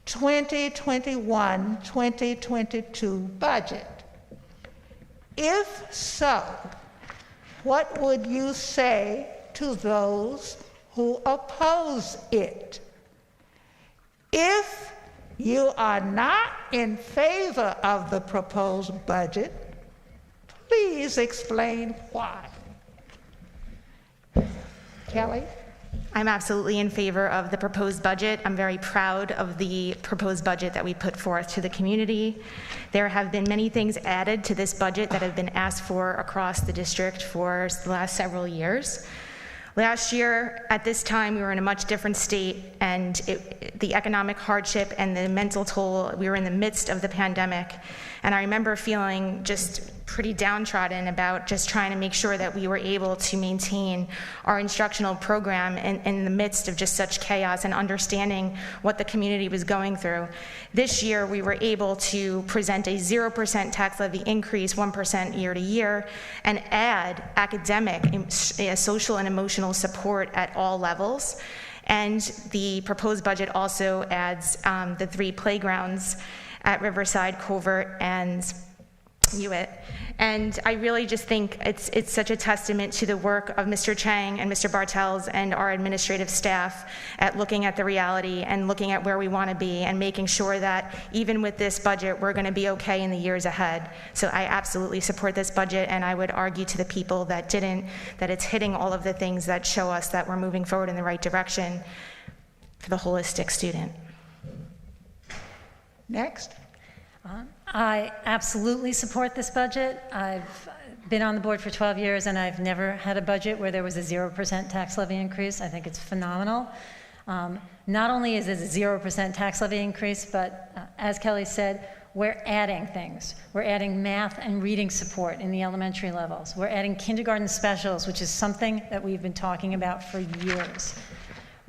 2021-2022 budget? If so, what would you say to those who oppose it? If you are not in favor of the proposed budget, please explain why. Kelly? I'm absolutely in favor of the proposed budget. I'm very proud of the proposed budget that we put forth to the community. There have been many things added to this budget that have been asked for across the district for the last several years. Last year, at this time, we were in a much different state, and the economic hardship and the mental toll, we were in the midst of the pandemic. And I remember feeling just pretty downtrodden about just trying to make sure that we were able to maintain our instructional program in the midst of just such chaos, and understanding what the community was going through. This year, we were able to present a 0% tax levy increase, 1% year to year, and add academic, social, and emotional support at all levels. And the proposed budget also adds the 3 playgrounds at Riverside, Covert, and Hewitt. And I really just think it's such a testament to the work of Mr. Chang and Mr. Bartels and our administrative staff at looking at the reality and looking at where we want to be, and making sure that even with this budget, we're going to be okay in the years ahead. So I absolutely support this budget, and I would argue to the people that didn't, that it's hitting all of the things that show us that we're moving forward in the right direction for the holistic student. Next. I absolutely support this budget. I've been on the board for 12 years, and I've never had a budget where there was a 0% tax levy increase. I think it's phenomenal. Not only is it a 0% tax levy increase, but as Kelly said, we're adding things. We're adding math and reading support in the elementary levels. We're adding kindergarten specials, which is something that we've been talking about for years.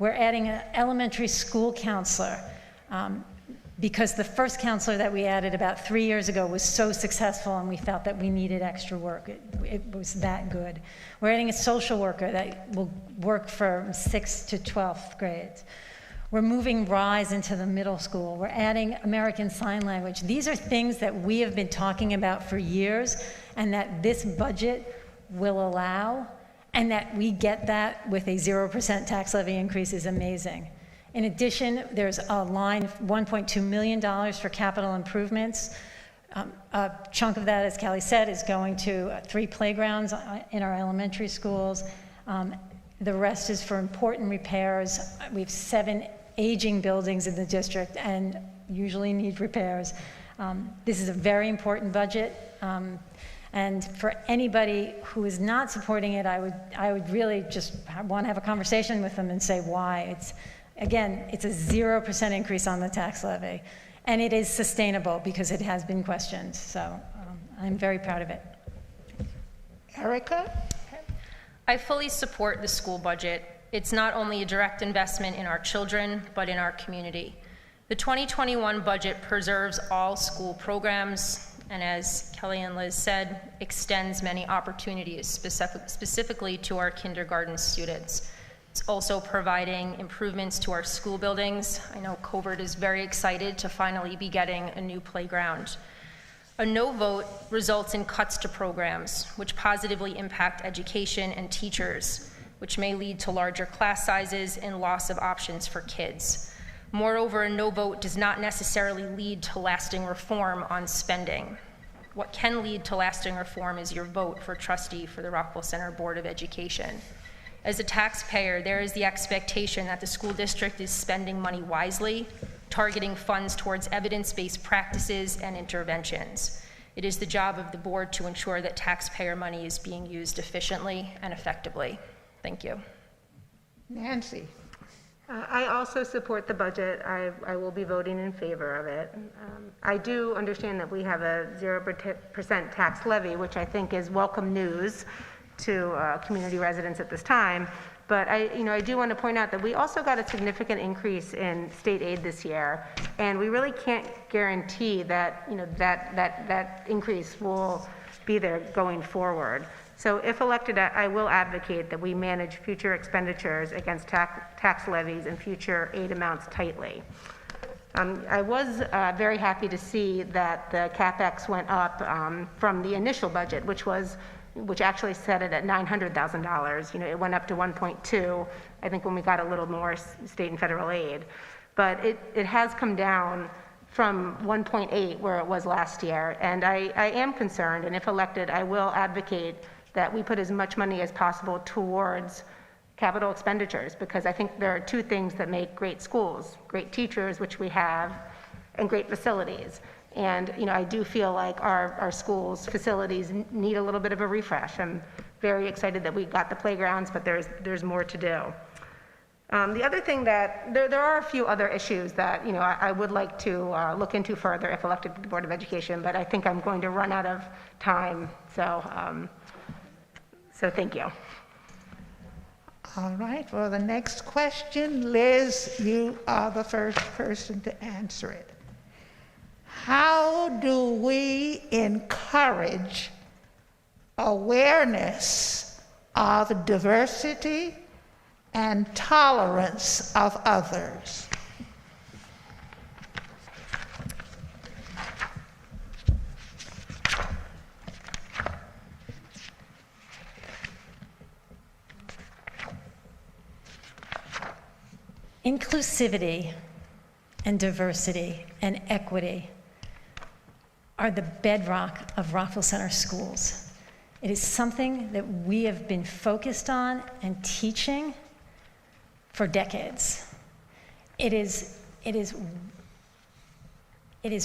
We're adding an elementary school counselor. Because the first counselor that we added about 3 years ago was so successful, and we felt that we needed extra work. It was that good. We're adding a social worker that will work for 6th to 12th grades. We're moving RISE into the middle school. We're adding American Sign Language. These are things that we have been talking about for years, and that this budget will allow, and that we get that with a 0% tax levy increase is amazing. In addition, there's a line, $1.2 million for capital improvements. A chunk of that, as Kelly said, is going to 3 playgrounds in our elementary schools. The rest is for important repairs. We have 7 aging buildings in the district and usually need repairs. This is a very important budget. And for anybody who is not supporting it, I would really just want to have a conversation with them and say why. Again, it's a 0% increase on the tax levy, and it is sustainable because it has been questioned. So I'm very proud of it. Erica? I fully support the school budget. It's not only a direct investment in our children, but in our community. The 2021 budget preserves all school programs, and as Kelly and Liz said, extends many opportunities specifically to our kindergarten students. It's also providing improvements to our school buildings. I know Covert is very excited to finally be getting a new playground. A no vote results in cuts to programs, which positively impact education and teachers, which may lead to larger class sizes and loss of options for kids. Moreover, a no vote does not necessarily lead to lasting reform on spending. What can lead to lasting reform is your vote for trustee for the Rockville Center Board of Education. As a taxpayer, there is the expectation that the school district is spending money wisely, targeting funds towards evidence-based practices and interventions. It is the job of the board to ensure that taxpayer money is being used efficiently and effectively. Thank you. Nancy. I also support the budget. I will be voting in favor of it. I do understand that we have a 0% tax levy, which I think is welcome news to community residents at this time. But I do want to point out that we also got a significant increase in state aid this year, and we really can't guarantee that that increase will be there going forward. So if elected, I will advocate that we manage future expenditures against tax levies and future aid amounts tightly. I was very happy to see that the CapEx went up from the initial budget, which actually set it at $900,000. It went up to 1.2, I think, when we got a little more state and federal aid. But it has come down from 1.8, where it was last year. And I am concerned, and if elected, I will advocate that we put as much money as possible towards capital expenditures, because I think there are two things that make great schools: great teachers, which we have, and great facilities. And I do feel like our schools' facilities need a little bit of a refresh. I'm very excited that we got the playgrounds, but there's more to do. The other thing that, there are a few other issues that I would like to look into further if elected to the Board of Education, but I think I'm going to run out of time, so thank you. All right, for the next question, Liz, you are the first person to answer it. How do we encourage awareness of diversity and tolerance of others? Inclusivity and diversity and equity are the bedrock of Rockville Center schools. It is something that we have been focused on and teaching for decades. It is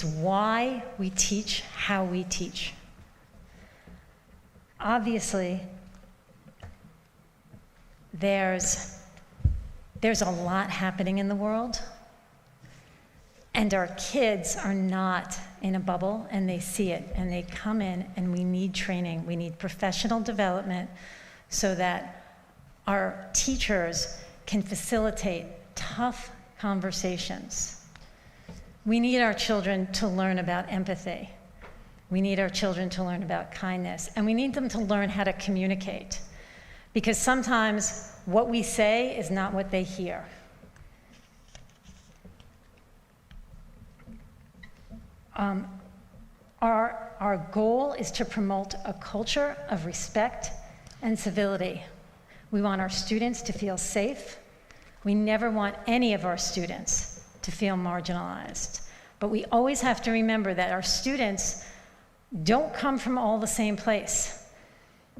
why we teach how we teach. Obviously, there's a lot happening in the world, and our kids are not in a bubble, and they see it, and they come in, and we need training. We need professional development so that our teachers can facilitate tough conversations. We need our children to learn about empathy. We need our children to learn about kindness, and we need them to learn how to communicate, because sometimes what we say is not what they hear. Our goal is to promote a culture of respect and civility. We want our students to feel safe. We never want any of our students to feel marginalized. But we always have to remember that our students don't come from all the same place.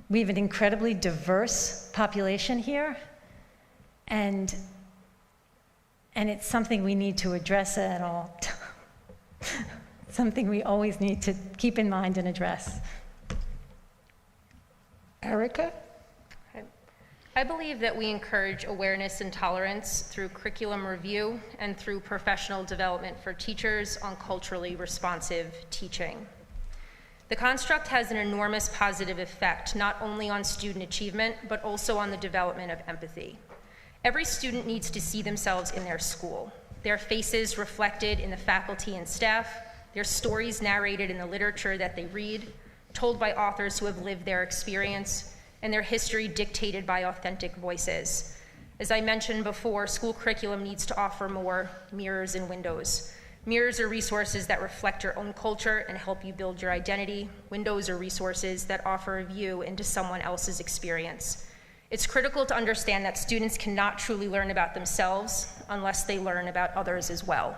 We have an incredibly diverse population here, and it's something we need to address at all times. Something we always need to keep in mind and address. Erica? I believe that we encourage awareness and tolerance through curriculum review and through professional development for teachers on culturally responsive teaching. The construct has an enormous positive effect, not only on student achievement, but also on the development of empathy. Every student needs to see themselves in their school, their faces reflected in the faculty and staff, their stories narrated in the literature that they read, told by authors who have lived their experience, and their history dictated by authentic voices. As I mentioned before, school curriculum needs to offer more mirrors and windows. Mirrors are resources that reflect your own culture and help you build your identity. Windows are resources that offer a view into someone else's experience. It's critical to understand that students cannot truly learn about themselves unless they learn about others as well.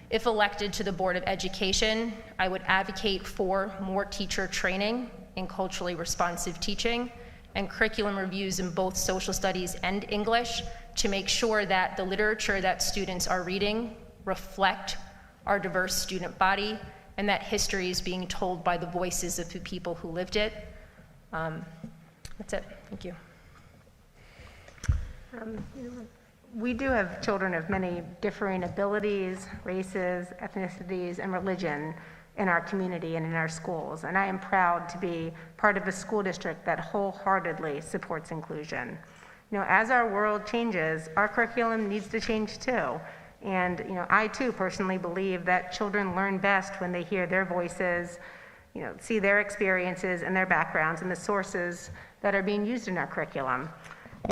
If elected to the Board of Education, I would advocate for more teacher training in culturally responsive teaching and curriculum reviews in both social studies and English to make sure that the literature that students are reading reflect our diverse student body and that history is being told by the voices of the people who lived it. That's it. Thank you. We do have children of many differing abilities, races, ethnicities, and religion in our community and in our schools, and I am proud to be part of a school district that wholeheartedly supports inclusion. As our world changes, our curriculum needs to change too. And I too personally believe that children learn best when they hear their voices, see their experiences and their backgrounds and the sources that are being used in our curriculum.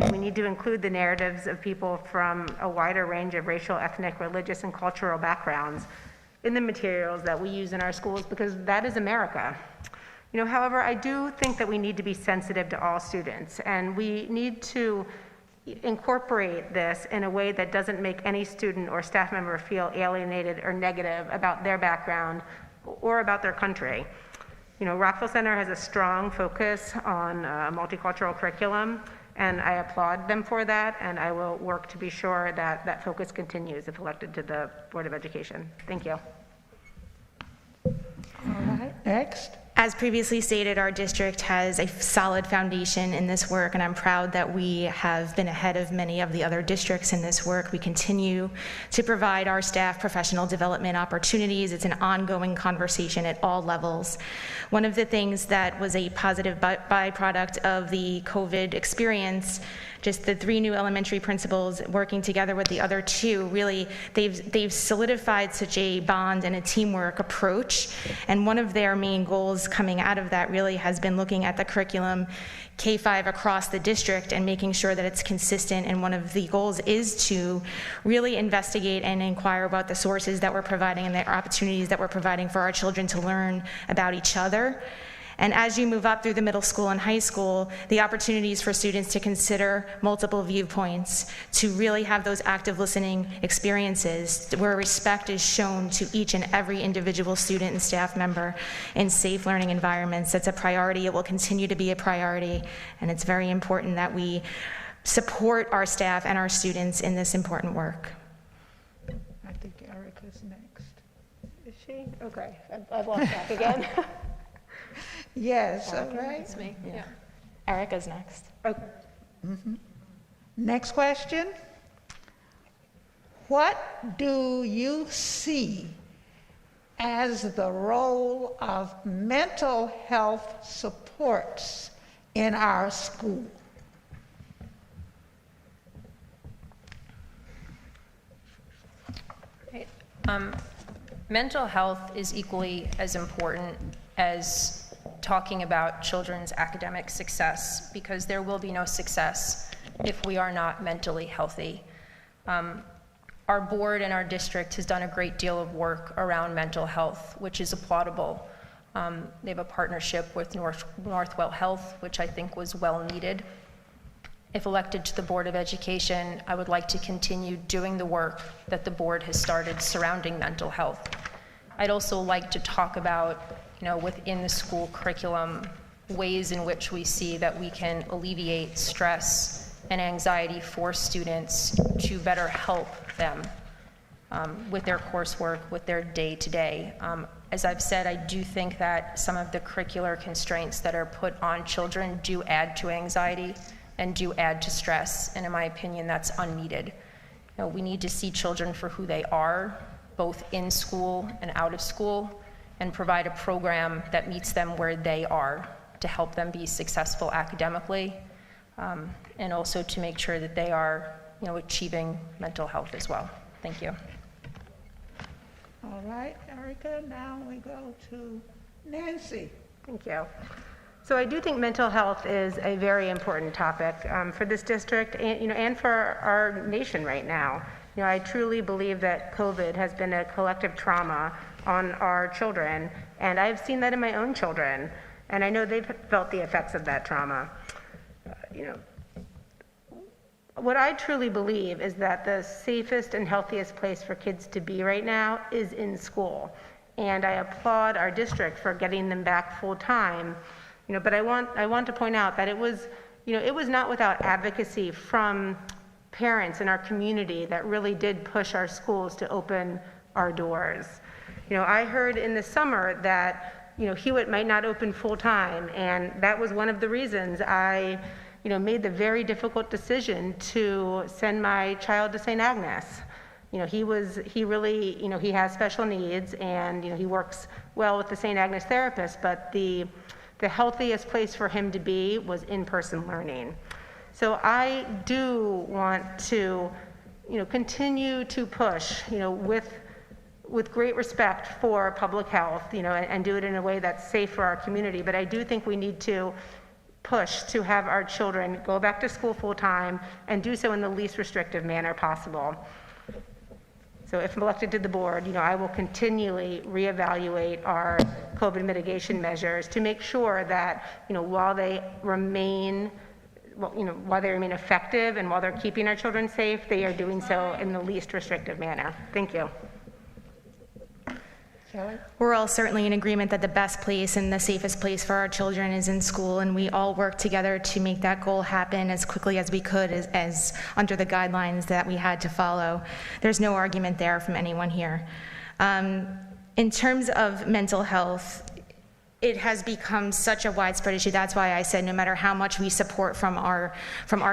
We need to include the narratives of people from a wider range of racial, ethnic, religious, and cultural backgrounds in the materials that we use in our schools, because that is America. However, I do think that we need to be sensitive to all students, and we need to incorporate this in a way that doesn't make any student or staff member feel alienated or negative about their background or about their country. Rockville Center has a strong focus on multicultural curriculum, and I applaud them for that, and I will work to be sure that that focus continues if elected to the Board of Education. Thank you. All right, next. As previously stated, our district has a solid foundation in this work, and I'm proud that we have been ahead of many of the other districts in this work. We continue to provide our staff professional development opportunities. It's an ongoing conversation at all levels. One of the things that was a positive byproduct of the COVID experience, just the 3 new elementary principals working together with the other 2, really, they've solidified such a bond and a teamwork approach. And one of their main goals coming out of that really has been looking at the curriculum K-5 across the district and making sure that it's consistent. And one of the goals is to really investigate and inquire about the sources that we're providing and the opportunities that we're providing for our children to learn about each other. And as you move up through the middle school and high school, the opportunities for students to consider multiple viewpoints, to really have those active listening experiences where respect is shown to each and every individual student and staff member in safe learning environments. That's a priority. It will continue to be a priority, and it's very important that we support our staff and our students in this important work. I think Erica's next. Is she? Okay, I've lost track again. Yes, all right. It's me. Yeah. Erica's next. Okay. Next question. What do you see as the role of mental health supports in our school? Right. Mental health is equally as important as talking about children's academic success, because there will be no success if we are not mentally healthy. Our board and our district has done a great deal of work around mental health, which is applaudable. They have a partnership with Northwell Health, which I think was well needed. If elected to the Board of Education, I would like to continue doing the work that the board has started surrounding mental health. I'd also like to talk about, within the school curriculum, ways in which we see that we can alleviate stress and anxiety for students to better help them with their coursework, with their day-to-day. As I've said, I do think that some of the curricular constraints that are put on children do add to anxiety and do add to stress, and in my opinion, that's unneeded. We need to see children for who they are, both in school and out of school, and provide a program that meets them where they are to help them be successful academically, and also to make sure that they are, achieving mental health as well. Thank you. All right, Erica, now we go to Nancy. Thank you. So I do think mental health is a very important topic for this district and for our nation right now. I truly believe that COVID has been a collective trauma on our children, and I've seen that in my own children, and I know they've felt the effects of that trauma. What I truly believe is that the safest and healthiest place for kids to be right now is in school, and I applaud our district for getting them back full time. But I want to point out that it was not without advocacy from parents in our community that really did push our schools to open our doors. I heard in the summer that Hewitt might not open full time, and that was one of the reasons I made the very difficult decision to send my child to St. Agnes. He has special needs, and he works well with the St. Agnes therapist, but the healthiest place for him to be was in-person learning. So I do want to, continue to push, with great respect for public health, and do it in a way that's safe for our community. But I do think we need to push to have our children go back to school full time and do so in the least restrictive manner possible. So if I'm elected to the board, I will continually reevaluate our COVID mitigation measures to make sure that, while they remain effective and while they're keeping our children safe, they are doing so in the least restrictive manner. Thank you. Kelly? We're all certainly in agreement that the best place and the safest place for our children is in school, and we all work together to make that goal happen as quickly as we could, as under the guidelines that we had to follow. There's no argument there from anyone here. In terms of mental health, it has become such a widespread issue. That's why I said no matter how much we support from our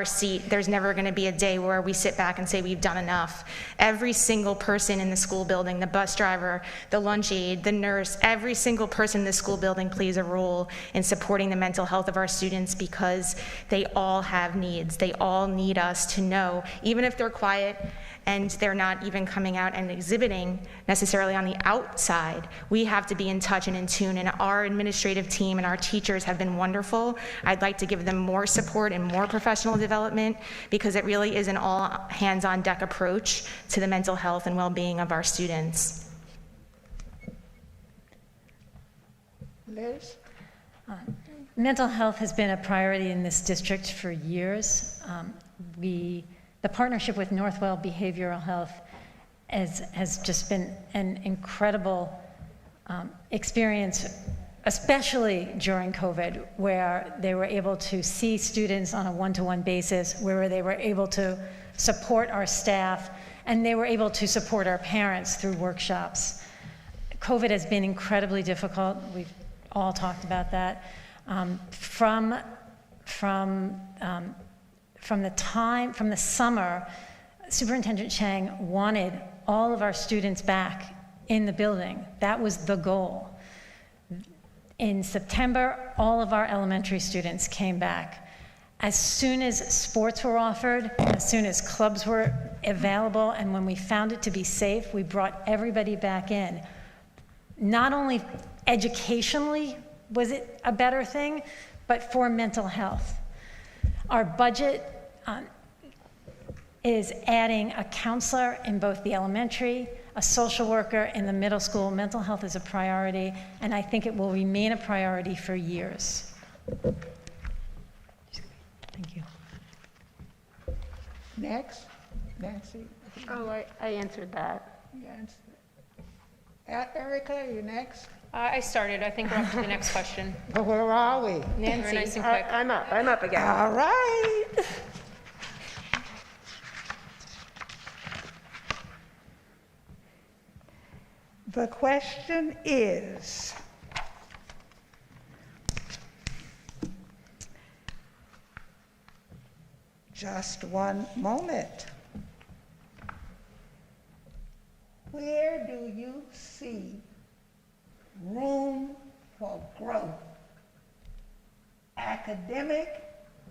seat, there's never going to be a day where we sit back and say we've done enough. Every single person in the school building, the bus driver, the lunch aide, the nurse, every single person in the school building plays a role in supporting the mental health of our students, because they all have needs. They all need us to know, even if they're quiet and they're not even coming out and exhibiting necessarily on the outside, we have to be in touch and in tune, and our administrative team and our teachers have been wonderful. I'd like to give them more support and more professional development, because it really is an all hands-on-deck approach to the mental health and well-being of our students. Liz? Mental health has been a priority in this district for years. The partnership with Northwell Behavioral Health has just been an incredible experience, especially during COVID, where they were able to see students on a one-to-one basis, where they were able to support our staff, and they were able to support our parents through workshops. COVID has been incredibly difficult. We've all talked about that. From the summer, Superintendent Chang wanted all of our students back in the building. That was the goal. In September, all of our elementary students came back. As soon as sports were offered, as soon as clubs were available, and when we found it to be safe, we brought everybody back in. Not only educationally was it a better thing, but for mental health. Our budget is adding a counselor in both the elementary, a social worker in the middle school. Mental health is a priority, and I think it will remain a priority for years. Thank you. Next, Nancy. Oh, I answered that. You answered it. Erica, you next? I started. I think we're up to the next question. But where are we? Very nice and quick. I'm up again. All right. The question is, just one moment. Where do you see room for growth, academic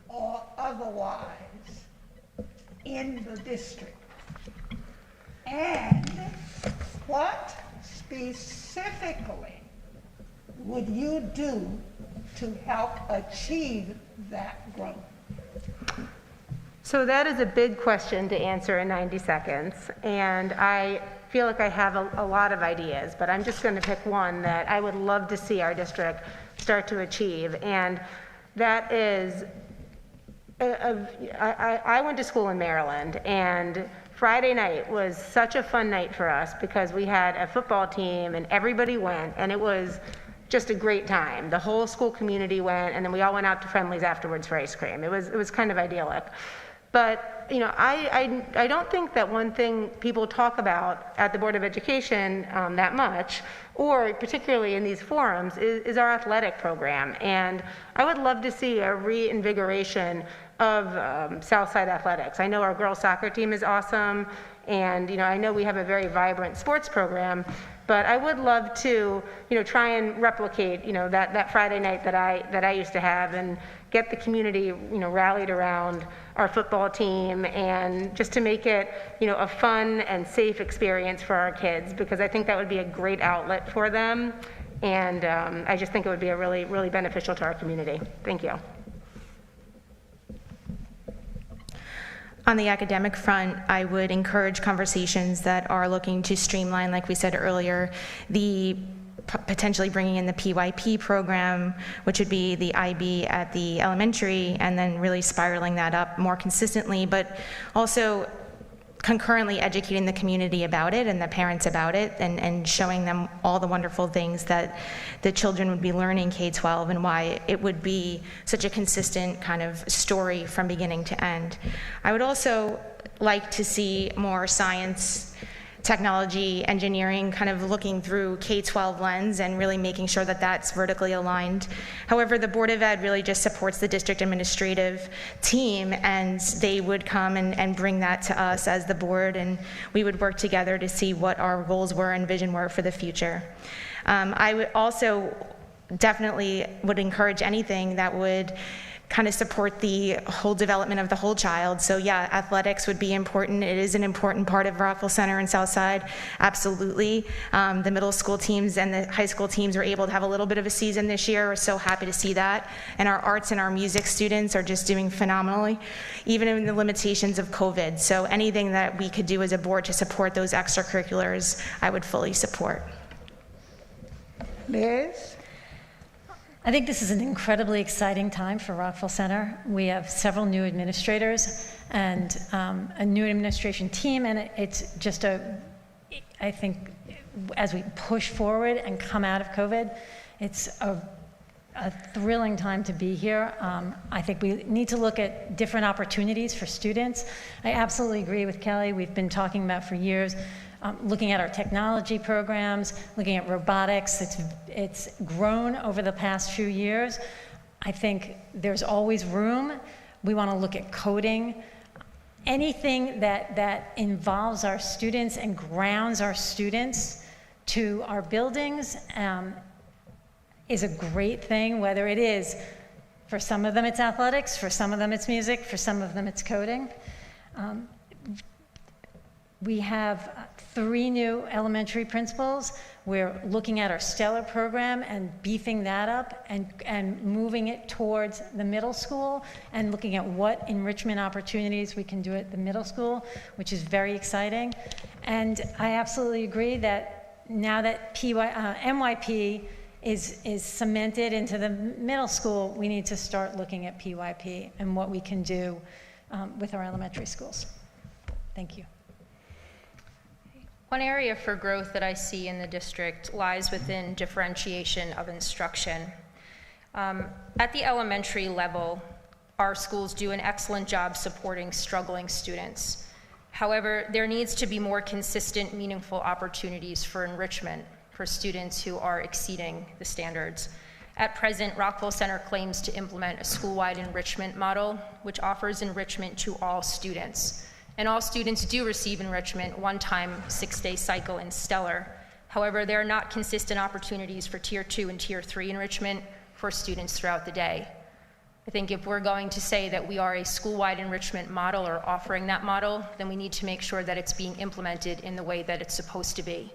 or otherwise, in the district? And what specifically would you do to help achieve that growth? So that is a big question to answer in 90 seconds, and I feel like I have a lot of ideas, but I'm just going to pick one that I would love to see our district start to achieve, and that is, I went to school in Maryland, and Friday night was such a fun night for us because we had a football team and everybody went, and it was just a great time. The whole school community went, and then we all went out to Friendly's afterwards for ice cream. It was kind of idyllic. But, you know, I don't think that one thing people talk about at the Board of Education that much, or particularly in these forums, is our athletic program. And I would love to see a reinvigoration of Southside athletics. I know our girls soccer team is awesome, and, you know, I know we have a very vibrant sports program, but I would love to, you know, try and replicate, you know, that Friday night that I used to have, and get the community, you know, rallied around our football team, and just to make it, you know, a fun and safe experience for our kids, because I think that would be a great outlet for them, and I just think it would be a really, really beneficial to our community. Thank you. On the academic front, I would encourage conversations that are looking to streamline, like we said earlier, the potentially bringing in the PYP program, which would be the IB at the elementary, and then really spiraling that up more consistently, but also concurrently educating the community about it and the parents about it, and showing them all the wonderful things that the children would be learning K-12 and why it would be such a consistent kind of story from beginning to end. I would also like to see more science, technology, engineering, kind of looking through K-12 lens and really making sure that that's vertically aligned. However, the Board of Ed really just supports the district administrative team, and they would come and bring that to us as the board, and we would work together to see what our goals were and vision were for the future. I would also definitely would encourage anything that would kind of support the whole development of the whole child. So yeah, athletics would be important. It is an important part of Rockville Center and Southside, absolutely. The middle school teams and the high school teams were able to have a little bit of a season this year. We're so happy to see that. And our arts and our music students are just doing phenomenally, even in the limitations of COVID. So anything that we could do as a board to support those extracurriculars, I would fully support. Liz? I think this is an incredibly exciting time for Rockville Center. We have several new administrators and a new administration team, and it's just I think as we push forward and come out of COVID, it's a thrilling time to be here. I think we need to look at different opportunities for students. I absolutely agree with Kelly. We've been talking about for years, looking at our technology programs, looking at robotics. It's grown over the past few years. I think there's always room. We want to look at coding. Anything that involves our students and grounds our students to our buildings is a great thing, whether it is, for some of them it's athletics, for some of them it's music, for some of them it's coding. We have 3 new elementary principals. We're looking at our Stellar program and beefing that up and moving it towards the middle school and looking at what enrichment opportunities we can do at the middle school, which is very exciting. And I absolutely agree that now that MYP is cemented into the middle school, we need to start looking at PYP and what we can do with our elementary schools. Thank you. One area for growth that I see in the district lies within differentiation of instruction. At the elementary level, our schools do an excellent job supporting struggling students. However, there needs to be more consistent, meaningful opportunities for enrichment for students who are exceeding the standards. At present, Rockville Center claims to implement a school-wide enrichment model, which offers enrichment to all students. And all students do receive enrichment one-time 6-day cycle in Stellar. However, there are not consistent opportunities for Tier 2 and Tier 3 enrichment for students throughout the day. I think if we're going to say that we are a school-wide enrichment model or offering that model, then we need to make sure that it's being implemented in the way that it's supposed to be.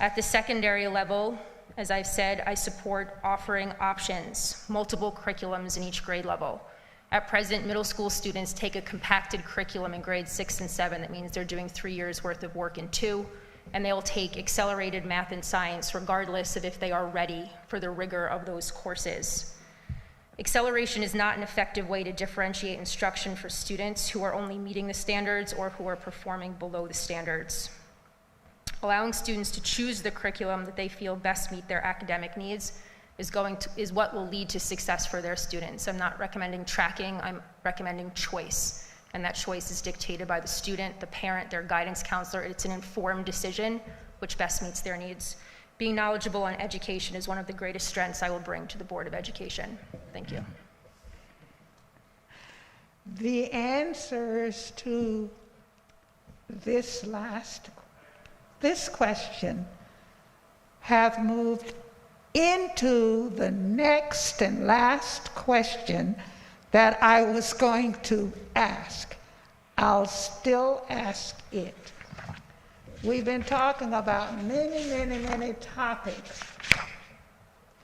At the secondary level, As I've said, I support offering options, multiple curriculums in each grade level. At present, middle school students take a compacted curriculum in grades 6 and 7. That means they're doing 3 years worth of work in 2, and they'll take accelerated math and science regardless of if they are ready for the rigor of those courses. Acceleration is not an effective way to differentiate instruction for students who are only meeting the standards or who are performing below the standards. Allowing students to choose the curriculum that they feel best meet their academic needs is what will lead to success for their students. I'm not recommending tracking, I'm recommending choice. And that choice is dictated by the student, the parent, their guidance counselor. It's an informed decision which best meets their needs. Being knowledgeable on education is one of the greatest strengths I will bring to the Board of Education. Thank you. The answers to this question have moved into the next and last question that I was going to ask. I'll still ask it. We've been talking about many topics,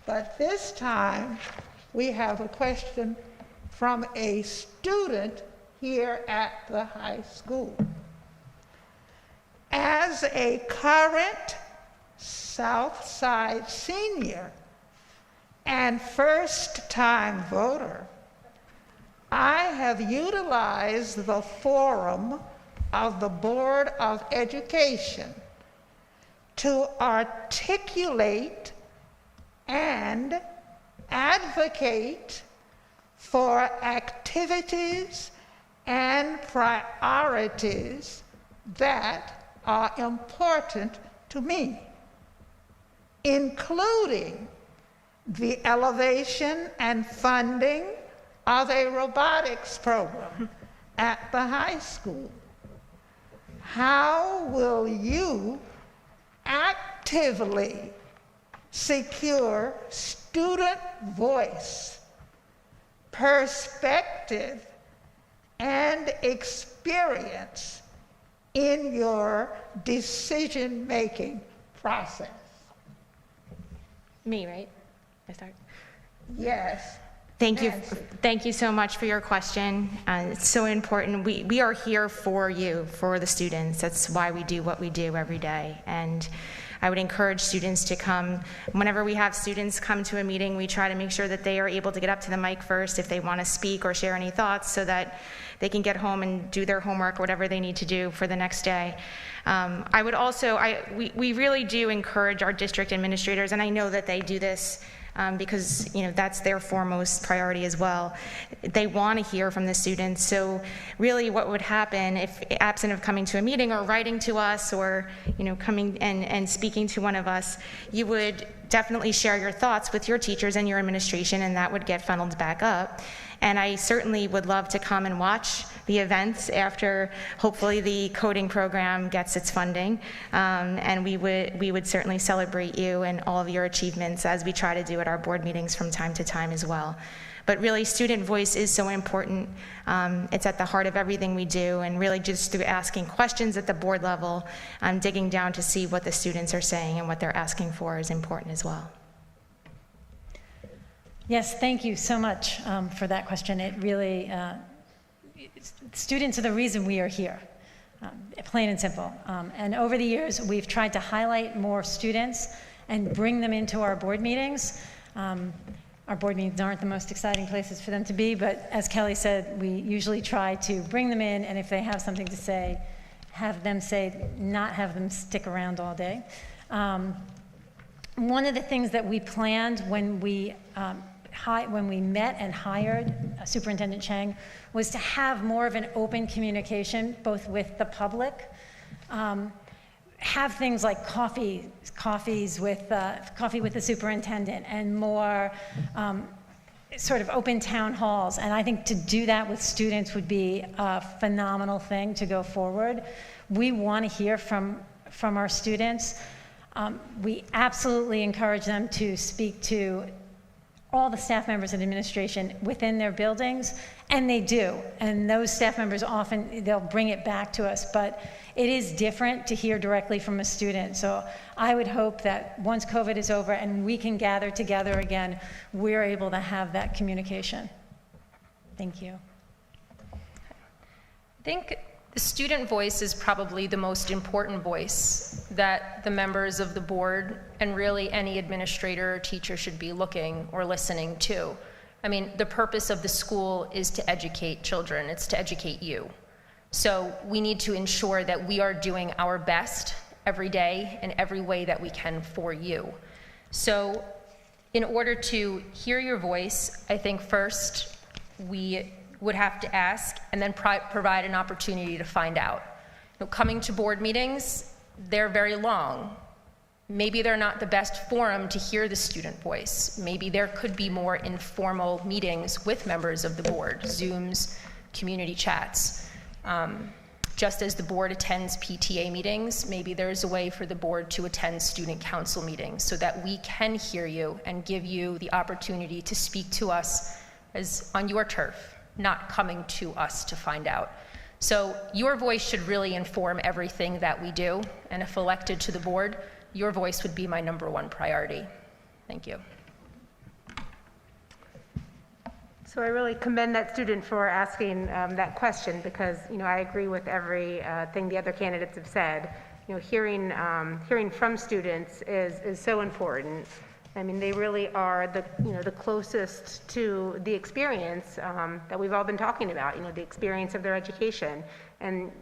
but this time we have a question from a student here at the high school. As a current Southside senior and first-time voter, I have utilized the forum of the Board of Education to articulate and advocate for activities and priorities that are important to me, including the elevation and funding of a robotics program at the high school. How will you actively secure student voice, perspective, and experience in your decision-making process? Me, right? I start? Yes. Thank you so much for your question. It's so important. We are here for you, for the students. That's why we do what we do every day. And I would encourage students to come. Whenever we have students come to a meeting, we try to make sure that they are able to get up to the mic first if they want to speak or share any thoughts, so that they can get home and do their homework or whatever they need to do for the next day. I would also, we really do encourage our district administrators, and I know that they do this because that's their foremost priority as well. They want to hear from the students. So really what would happen if, absent of coming to a meeting or writing to us or coming and speaking to one of us, you would definitely share your thoughts with your teachers and your administration, and that would get funneled back up. And I certainly would love to come and watch the events after, hopefully, the coding program gets its funding. And we would certainly celebrate you and all of your achievements, as we try to do at our board meetings from time to time as well. But really, student voice is so important. It's at the heart of everything we do, and really just through asking questions at the board level, digging down to see what the students are saying and what they're asking for is important as well. Yes, thank you so much for that question. It really, students are the reason we are here, plain and simple. And over the years, we've tried to highlight more students and bring them into our board meetings. Our board meetings aren't the most exciting places for them to be, but as Kelly said, we usually try to bring them in, and if they have something to say, have them say, not have them stick around all day. One of the things that we planned when we met and hired Superintendent Chang was to have more of an open communication, both with the public, have things like coffee with the superintendent, and more sort of open town halls. And I think to do that with students would be a phenomenal thing to go forward. We want to hear from our students. We absolutely encourage them to speak to all the staff members and administration within their buildings, and they do. And those staff members often, they'll bring it back to us, but it is different to hear directly from a student. So I would hope that once COVID is over and we can gather together again, we're able to have that communication. Thank you. I think the student voice is probably the most important voice that the members of the board and really any administrator or teacher should be looking or listening to. I mean, the purpose of the school is to educate children. It's to educate you. So we need to ensure that we are doing our best every day in every way that we can for you. So in order to hear your voice, I think first we would have to ask and then provide an opportunity to find out. You know, coming to board meetings, they're very long. Maybe they're not the best forum to hear the student voice. Maybe there could be more informal meetings with members of the board, Zooms, community chats. Just as the board attends PTA meetings, maybe there's a way for the board to attend student council meetings so that we can hear you and give you the opportunity to speak to us as on your turf, not coming to us to find out. So your voice should really inform everything that we do, and if elected to the board, your voice would be my #1 priority. Thank you. So I really commend that student for asking that question, because I agree with every thing the other candidates have said. Hearing from students is so important. I mean, they really are the closest to the experience that we've all been talking about. The experience of their education, and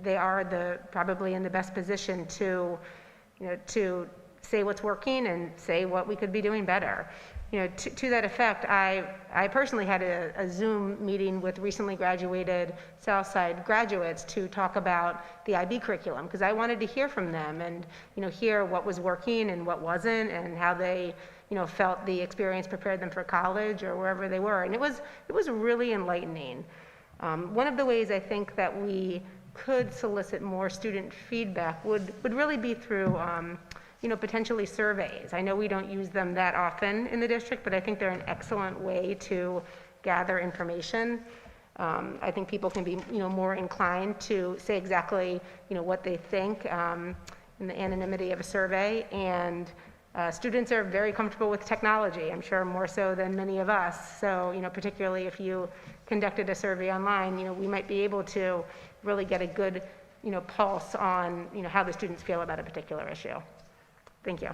they are probably in the best position to say what's working and say what we could be doing better. To that effect, I personally had a Zoom meeting with recently graduated Southside graduates to talk about the IB curriculum, because I wanted to hear from them and hear what was working and what wasn't, and how they felt the experience prepared them for college or wherever they were. And it was really enlightening. One of the ways I think that we could solicit more student feedback would really be through potentially surveys. I know we don't use them that often in the district, but I think they're an excellent way to gather information. I think people can be more inclined to say exactly what they think in the anonymity of a survey. And students are very comfortable with technology, I'm sure more so than many of us. So particularly if you conducted a survey online, we might be able to really get a good pulse on how the students feel about a particular issue. Thank you.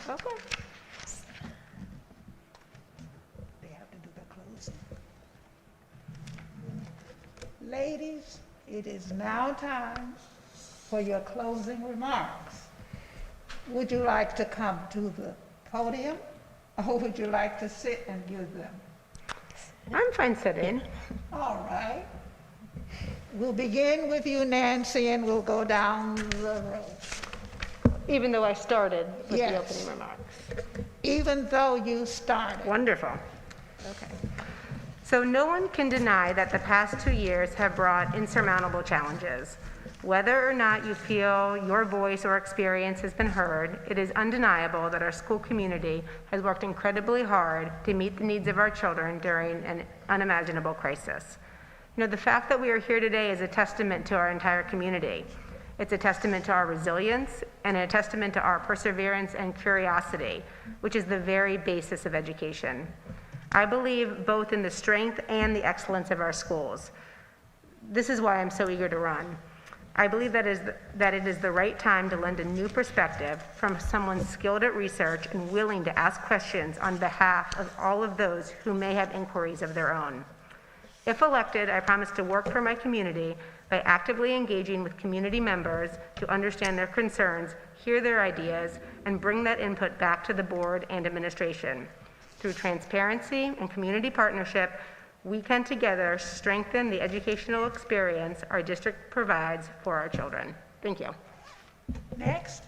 Okay. They have to do the closing. Ladies, it is now time for your closing remarks. Would you like to come to the podium, or would you like to sit and give them? I'm fine sitting. All right. We'll begin with you, Nancy, and we'll go down the road. Even though I started with Yes. the opening remarks. Even though you started. Wonderful. Okay. So no one can deny that the past 2 years have brought insurmountable challenges. Whether or not you feel your voice or experience has been heard, it is undeniable that our school community has worked incredibly hard to meet the needs of our children during an unimaginable crisis. The fact that we are here today is a testament to our entire community. It's a testament to our resilience and a testament to our perseverance and curiosity, which is the very basis of education. I believe both in the strength and the excellence of our schools. This is why I'm so eager to run. I believe that it is the right time to lend a new perspective from someone skilled at research and willing to ask questions on behalf of all of those who may have inquiries of their own. If elected, I promise to work for my community by actively engaging with community members to understand their concerns, hear their ideas, and bring that input back to the board and administration. Through transparency and community partnership, we can together strengthen the educational experience our district provides for our children. Thank you. Next.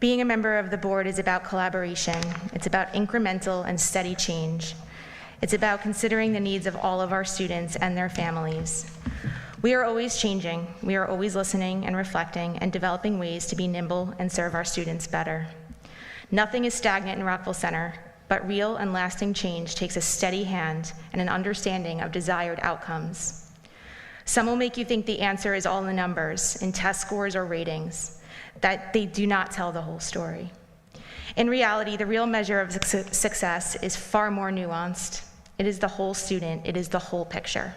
Being a member of the board is about collaboration. It's about incremental and steady change. It's about considering the needs of all of our students and their families. We are always changing. We are always listening and reflecting and developing ways to be nimble and serve our students better. Nothing is stagnant in Rockville Center, but real and lasting change takes a steady hand and an understanding of desired outcomes. Some will make you think the answer is all in the numbers, in test scores or ratings, that they do not tell the whole story. In reality, the real measure of success is far more nuanced. It is the whole student. It is the whole picture.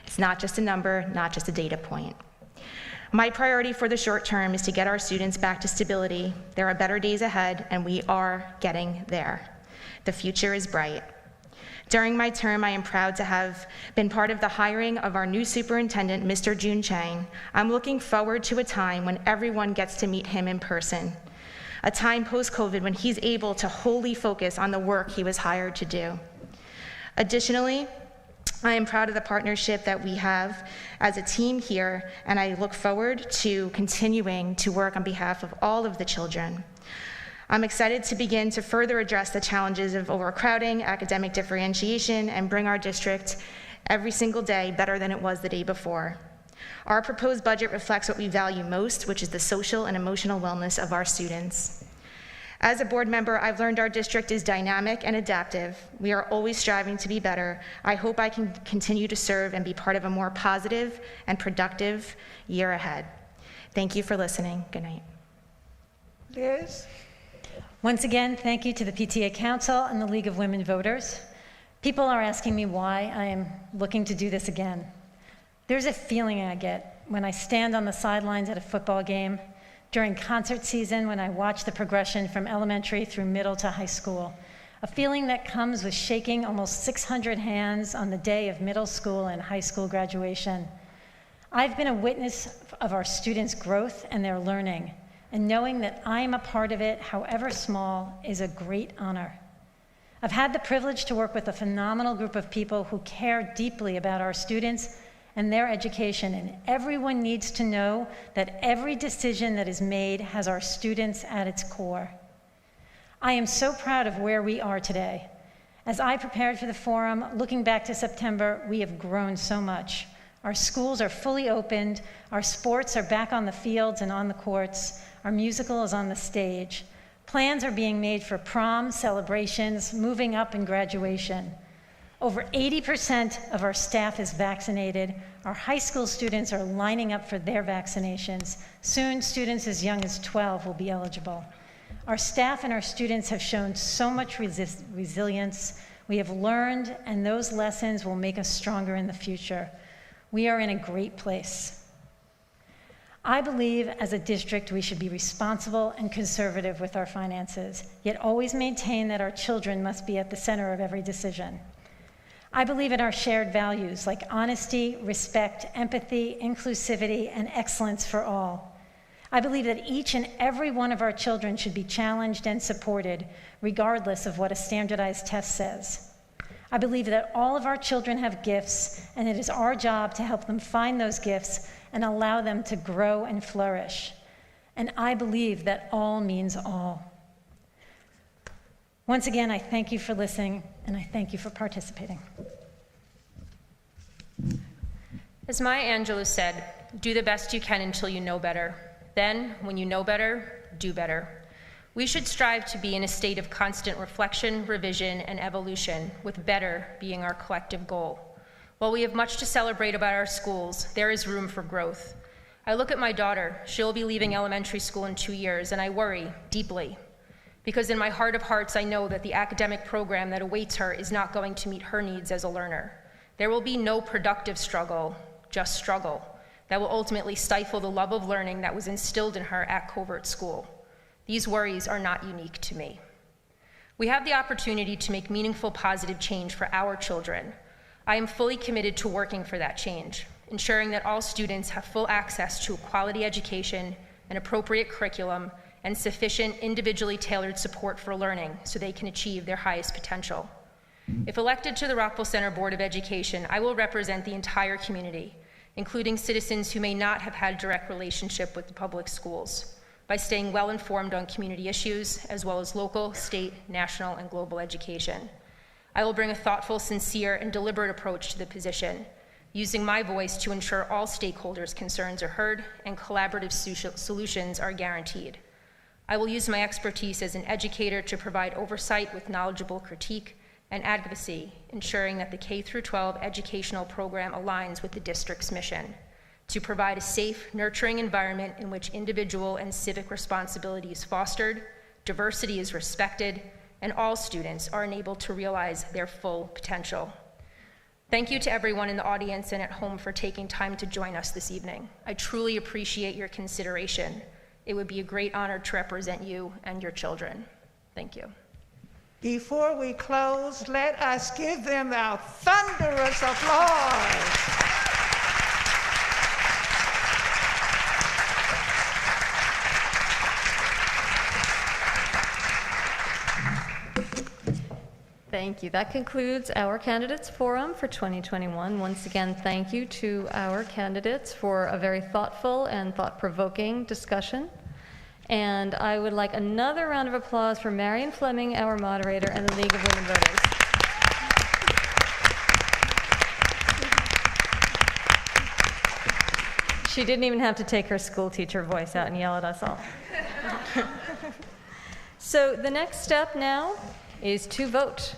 It's not just a number, not just a data point. My priority for the short term is to get our students back to stability. There are better days ahead, and we are getting there. The future is bright. During my term, I am proud to have been part of the hiring of our new superintendent, Mr. Jun Chang. I'm looking forward to a time when everyone gets to meet him in person, a time post-COVID when he's able to wholly focus on the work he was hired to do. Additionally, I am proud of the partnership that we have as a team here, and I look forward to continuing to work on behalf of all of the children. I'm excited to begin to further address the challenges of overcrowding, academic differentiation, and bring our district every single day better than it was the day before. Our proposed budget reflects what we value most, which is the social and emotional wellness of our students. As a board member, I've learned our district is dynamic and adaptive. We are always striving to be better. I hope I can continue to serve and be part of a more positive and productive year ahead. Thank you for listening. Good night. Liz? Once again, thank you to the PTA Council and the League of Women Voters. People are asking me why I am looking to do this again. There's a feeling I get when I stand on the sidelines at a football game, during concert season when I watch the progression from elementary through middle to high school, a feeling that comes with shaking almost 600 hands on the day of middle school and high school graduation. I've been a witness of our students' growth and their learning, and knowing that I am a part of it, however small, is a great honor. I've had the privilege to work with a phenomenal group of people who care deeply about our students and their education, and everyone needs to know that every decision that is made has our students at its core. I am so proud of where we are today. As I prepared for the forum, looking back to September, we have grown so much. Our schools are fully opened, our sports are back on the fields and on the courts, our musical is on the stage. Plans are being made for prom, celebrations, moving up, and graduation. Over 80% of our staff is vaccinated. Our high school students are lining up for their vaccinations. Soon, students as young as 12 will be eligible. Our staff and our students have shown so much resilience. We have learned, and those lessons will make us stronger in the future. We are in a great place. I believe as a district we should be responsible and conservative with our finances, yet always maintain that our children must be at the center of every decision. I believe in our shared values like honesty, respect, empathy, inclusivity, and excellence for all. I believe that each and every one of our children should be challenged and supported, regardless of what a standardized test says. I believe that all of our children have gifts, and it is our job to help them find those gifts and allow them to grow and flourish. And I believe that all means all. Once again, I thank you for listening, and I thank you for participating. As Maya Angelou said, do the best you can until you know better. Then, when you know better, do better. We should strive to be in a state of constant reflection, revision, and evolution, with better being our collective goal. While we have much to celebrate about our schools, there is room for growth. I look at my daughter. She'll be leaving elementary school in 2 years, and I worry deeply. Because in my heart of hearts, I know that the academic program that awaits her is not going to meet her needs as a learner. There will be no productive struggle, just struggle, that will ultimately stifle the love of learning that was instilled in her at Covert School. These worries are not unique to me. We have the opportunity to make meaningful, positive change for our children. I am fully committed to working for that change, ensuring that all students have full access to a quality education, an appropriate curriculum, and sufficient individually tailored support for learning so they can achieve their highest potential. If elected to the Rockville Center Board of Education, I will represent the entire community, including citizens who may not have had a direct relationship with the public schools, by staying well informed on community issues, as well as local, state, national, and global education. I will bring a thoughtful, sincere, and deliberate approach to the position, using my voice to ensure all stakeholders' concerns are heard and collaborative solutions are guaranteed. I will use my expertise as an educator to provide oversight with knowledgeable critique and advocacy, ensuring that the K-12 educational program aligns with the district's mission to provide a safe, nurturing environment in which individual and civic responsibility is fostered, diversity is respected, and all students are enabled to realize their full potential. Thank you to everyone in the audience and at home for taking time to join us this evening. I truly appreciate your consideration. It would be a great honor to represent you and your children. Thank you. Before we close, let us give them our thunderous applause. Thank you. That concludes our candidates forum for 2021. Once again, thank you to our candidates for a very thoughtful and thought-provoking discussion. And I would like another round of applause for Marion Fleming, our moderator, and the League of Women Voters. She didn't even have to take her school teacher voice out and yell at us all. So the next step now is to vote.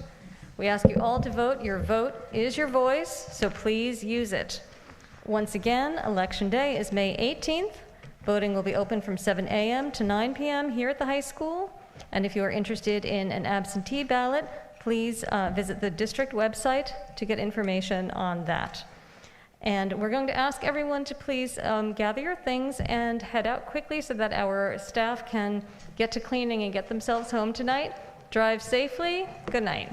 We ask you all to vote. Your vote is your voice, so please use it. Once again, Election Day is May 18th. Voting will be open from 7 a.m. to 9 p.m. here at the high school. And if you are interested in an absentee ballot, please visit the district website to get information on that. And we're going to ask everyone to please gather your things and head out quickly so that our staff can get to cleaning and get themselves home tonight. Drive safely. Good night.